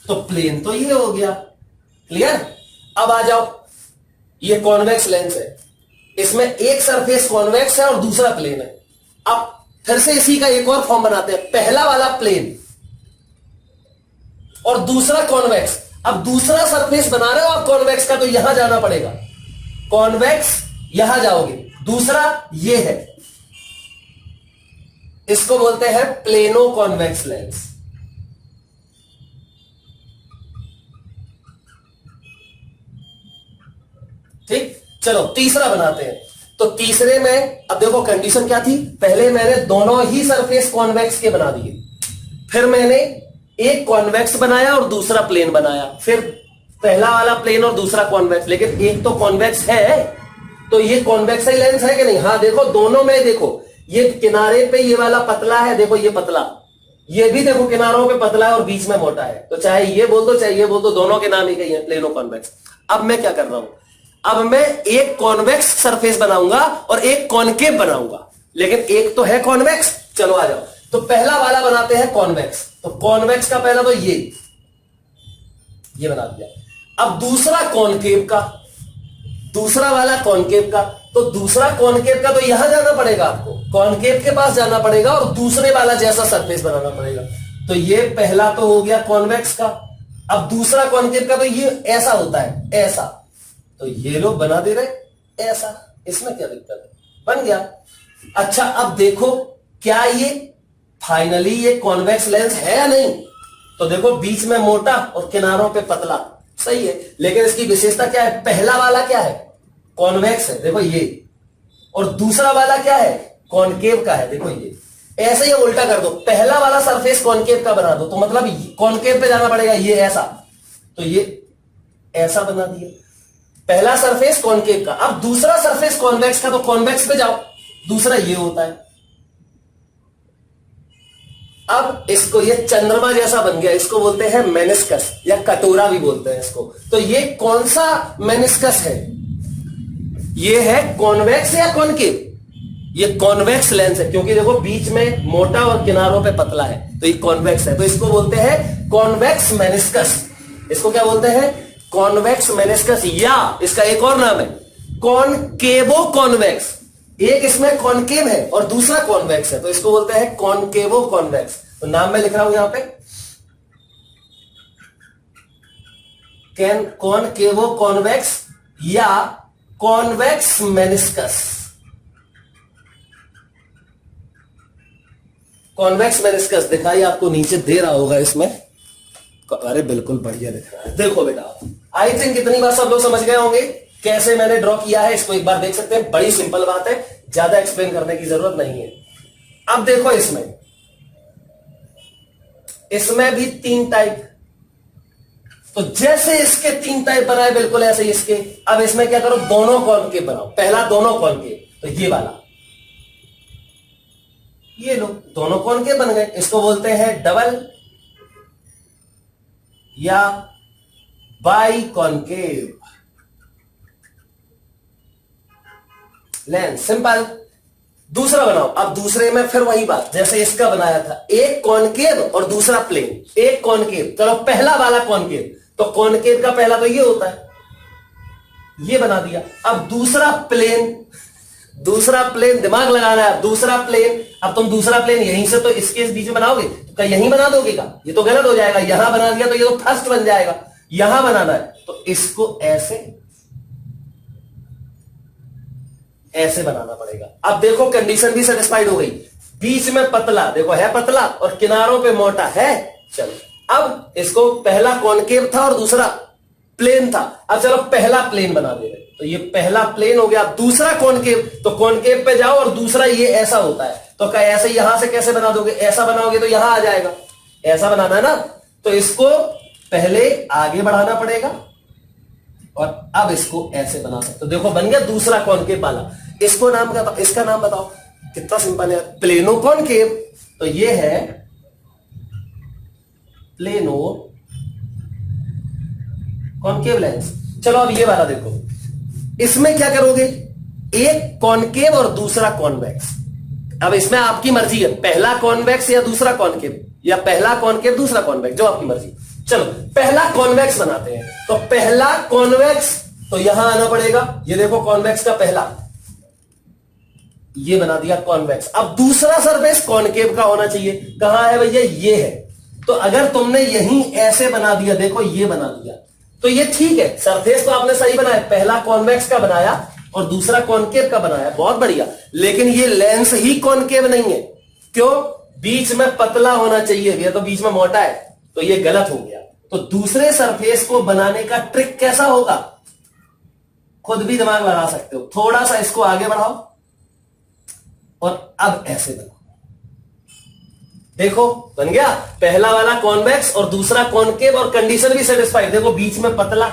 तो प्लेन तो ये हो गया, क्लियर। अब आ जाओ, ये कॉन्वेक्स लेंस है, इसमें एक सरफेस कॉन्वेक्स है और दूसरा प्लेन है। अब फिर से इसी का एक और फॉर्म बनाते हैं, पहला वाला प्लेन और दूसरा कॉन्वेक्स। अब दूसरा सरफेस बना रहे हो आप कॉन्वेक्स का, तो यहां जाना पड़ेगा, कॉन्वेक्स यहां जाओगे, दूसरा ये है, इसको बोलते हैं प्लेनो कॉन्वेक्स लेंस। ठीक, चलो तीसरा बनाते हैं। तो तीसरे में अब देखो कंडीशन क्या थी, पहले मैंने दोनों ही सरफेस कॉन्वेक्स के बना दिए, फिर मैंने एक कॉन्वेक्स बनाया और दूसरा प्लेन बनाया, फिर पहला वाला प्लेन और दूसरा कॉन्वेक्स, लेकिन एक तो कॉन्वेक्स है, तो ये कॉन्वेक्स ही लेंस है कि नहीं? हाँ देखो, दोनों में देखो, ये किनारे पे ये वाला पतला है, देखो ये पतला, ये भी देखो किनारों पे पतला है और बीच में मोटा है, तो चाहे ये बोल दो चाहे ये बोल दो, दोनों के नाम ही कही है, प्लेनो कॉन्वेक्स। अब मैं क्या कर रहा हूं, अब मैं एक कॉन्वेक्स सरफेस बनाऊंगा और एक कॉनकेव बनाऊंगा, लेकिन एक तो है कॉन्वेक्स। चलो आ जाओ, तो पहला वाला बनाते हैं कॉन्वेक्स, तो कॉन्वेक्स का पहला तो ये बना दिया। अब दूसरा कॉनकेव का, दूसरा वाला कॉनकेव का, तो दूसरा कॉनकेव का तो यहां जाना पड़ेगा आपको, कॉनकेव के पास जाना पड़ेगा और दूसरे वाला जैसा सरफेस बनाना पड़ेगा। तो ये पहला तो हो गया कॉन्वेक्स का। अब दूसरा कॉनकेव का, तो ये ऐसा होता है, ऐसा, तो ये लोग बना दे रहे ऐसा, इसमें क्या दिक्कत है, बन गया। अच्छा अब देखो क्या ये फाइनली ये कॉन्वेक्स लेंस है या नहीं, तो देखो बीच में मोटा और किनारों पे पतला, सही है, लेकिन इसकी विशेषता क्या है, पहला वाला क्या है, कॉन्वेक्स है, देखो ये, और दूसरा वाला क्या है, कॉनकेव का है, देखो ये। ऐसे ही उल्टा कर दो, पहला वाला सरफेस कॉनकेव का बना दो, तो मतलब कॉनकेव पे जाना पड़ेगा, ये ऐसा, तो ये ऐसा बना दिया, पहला सरफेस कॉनकेव का। अब दूसरा सरफेस कॉन्वेक्स का, तो कॉन्वेक्स पे जाओ, दूसरा ये होता है। अब इसको, ये चंद्रमा जैसा बन गया, इसको बोलते हैं मेनिस्कस या कटोरा भी बोलते हैं इसको। तो ये कौन सा मेनिस्कस है, ये है कॉन्वेक्स या कॉनकेव, ये कॉन्वेक्स लेंस है, क्योंकि देखो बीच में मोटा और किनारों पे पतला है, तो ये कॉन्वेक्स है, तो इसको बोलते हैं कॉन्वेक्स मेनिस्कस। इसको क्या बोलते हैं, कॉन्वेक्स मेनिस्कस, या इसका एक और नाम है कॉनकेवो कॉन्वेक्स। एक इसमें कॉनकेव है और दूसरा कॉन्वेक्स है, तो इसको बोलते हैं कॉनकेवो कॉन्वेक्स। तो नाम मैं लिख रहा हूं यहां पे, कॉनकेवो कॉन्वेक्स या कॉन्वेक्स मेनिस्कस। कॉन्वेक्स मेनिस्कस दिखाई आपको नीचे दे रहा होगा इसमें, अरे बिल्कुल बढ़िया दिख रहा है। देखो बेटा, आई थिंक इतनी बात सब लोग समझ गए होंगे कैसे मैंने ड्रॉ किया है, इसको एक बार देख सकते हैं, बड़ी सिंपल बात है, ज्यादा एक्सप्लेन करने की जरूरत नहीं है। अब देखो इसमें भी तीन टाइप, तो जैसे इसके तीन टाइप बनाए बिल्कुल ऐसे इसके। अब इसमें क्या करो, दोनों कॉनकेव बनाओ, पहला दोनों कॉनकेव, तो ये वाला, ये लो दोनों कॉनकेव बन गए, इसको बोलते हैं डबल या बाई कॉनकेव लेंस, सिंपल। दूसरा बनाओ, अब दूसरे में फिर वही बात जैसे इसका बनाया था, एक कॉनकेव और दूसरा प्लेन, एक कॉनकेव, चलो पहला वाला कॉनकेव, तो कॉनकेव का पहला तो ये होता है, ये बना दिया। अब दूसरा प्लेन, दूसरा प्लेन दिमाग लगाना है, दूसरा प्लेन, अब तुम दूसरा प्लेन यहीं से तो इसके बीच में बनाओगे, तो क्या यहीं बना दोगे का, ये तो गलत हो जाएगा, यहां बना दिया तो ये तो फर्स्ट बन जाएगा, यहां बनाना है, तो इसको ऐसे बनाना पड़ेगा। अब देखो कंडीशन भी सेटिस्फाइड हो गई, बीच में पतला, देखो है पतला और किनारों पे मोटा है। चलो अब इसको, पहला कॉनकेव था और दूसरा प्लेन था, अब चलो पहला प्लेन बना दे रहे, तो ये पहला प्लेन हो गया। दूसरा कॉनकेव, तो कॉनकेव पे जाओ और दूसरा ये ऐसा होता है, तो क्या ऐसे यहां से कैसे बना दोगे, ऐसा बनाओगे तो यहां आ जाएगा, ऐसा बनाना है ना, तो इसको पहले आगे बढ़ाना पड़ेगा और अब इसको ऐसे बना सकते हो। देखो बन गया दूसरा कॉनकेव वाला। इसको नाम का, इसका नाम बताओ, कितना सिंपल है, प्लेनो कॉनकेव। तो ये है प्लेनो कॉनकेव लेंस। चलो अब ये वाला देखो, इसमें क्या करोगे, एक कॉनकेव और दूसरा कॉन्वेक्स। अब इसमें आपकी मर्जी है, पहला कॉन्वेक्स या दूसरा कॉनकेव, या पहला कॉनकेव दूसरा कॉन्वेक्स, जो आपकी मर्जी। चलो पहला कॉन्वेक्स बनाते हैं। तो पहला कॉन्वेक्स तो यहां आना पड़ेगा, ये देखो कॉन्वेक्स का पहला, ये बना दिया कॉन्वेक्स। अब दूसरा सरफेस कॉनकेव का होना चाहिए, कहां है भैया, ये है। तो अगर तुमने यहीं ऐसे बना दिया, देखो ये बना दिया, तो ये ठीक है, सरफेस तो आपने सही बनाया, पहला कॉन्वेक्स का बनाया और दूसरा कॉनकेव का बनाया, बहुत बढ़िया। लेकिन ये लेंस ही कॉनकेव नहीं है, क्यों, बीच में पतला होना चाहिए, ये तो बीच में मोटा है, तो ये गलत हो गया। तो दूसरे सरफेस को बनाने का ट्रिक कैसा होगा, खुद भी दिमाग लगा सकते हो। थोड़ा सा इसको आगे बढ़ाओ और अब ऐसे बनाओ, देखो बन गया पहला वाला कॉन्वेक्स और दूसरा कॉनकेव, और कंडीशन भी सेटिस्फाइड, देखो बीच में पतला,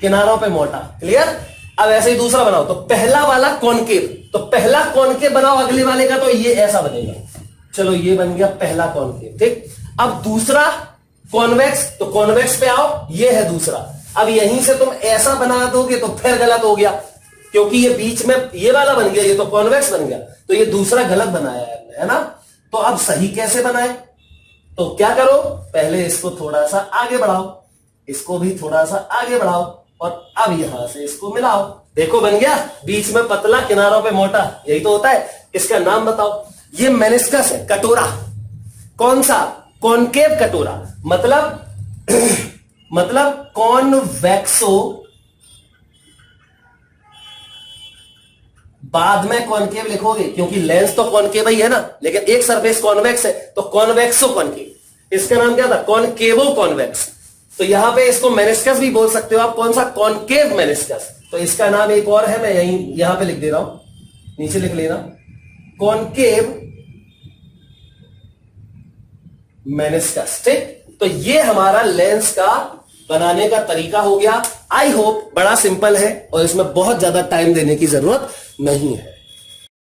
किनारों पे मोटा, क्लियर। अब ऐसे ही दूसरा बनाओ, तो पहला वाला कॉनकेव, तो पहला कॉनकेव बनाओ अगले वाले का, तो ये ऐसा बनेगा। चलो ये बन गया पहला कॉनकेव, ठीक। अब दूसरा कॉन्वेक्स, तो कॉन्वेक्स पे आओ, ये है दूसरा। अब यहीं से तुम ऐसा बना दोगे तो फिर गलत हो गया, क्योंकि ये बीच में ये वाला बन गया, ये तो कॉन्वेक्स बन गया, तो ये दूसरा गलत बनाया है ना। तो अब सही कैसे बनाए, तो क्या करो, पहले इसको थोड़ा सा आगे बढ़ाओ, इसको भी थोड़ा सा आगे बढ़ाओ, और अब यहां से इसको मिलाओ, देखो बन गया, बीच में पतला किनारों पे मोटा, यही तो होता है। इसका नाम बताओ, ये मेनिस्कस है, कटोरा। कौन सा, कॉनकेव कटोरा, मतलब कॉन्वेक्सो, बाद में कॉनकेव लिखोगे, क्योंकि लेंस तो कॉनकेव ही है ना, लेकिन एक सरफेस कॉन्वेक्स है, तो कॉन्वेक्सो कॉनकेव। इसका नाम क्या था, कॉनकेवो कॉन्वेक्स। तो यहां पे इसको मेनिस्कस भी बोल सकते हो आप, कौन सा, कॉनकेव मेनिस्कस। तो इसका नाम एक और है, मैं यहां पे लिख दे रहा हूं, नीचे लिख लेना, कॉनकेव मेनिस्कस, ठीक। तो ये हमारा लेंस का बनाने का तरीका हो गया। आई होप बड़ा सिंपल है और इसमें बहुत ज्यादा टाइम देने की जरूरत नहीं है।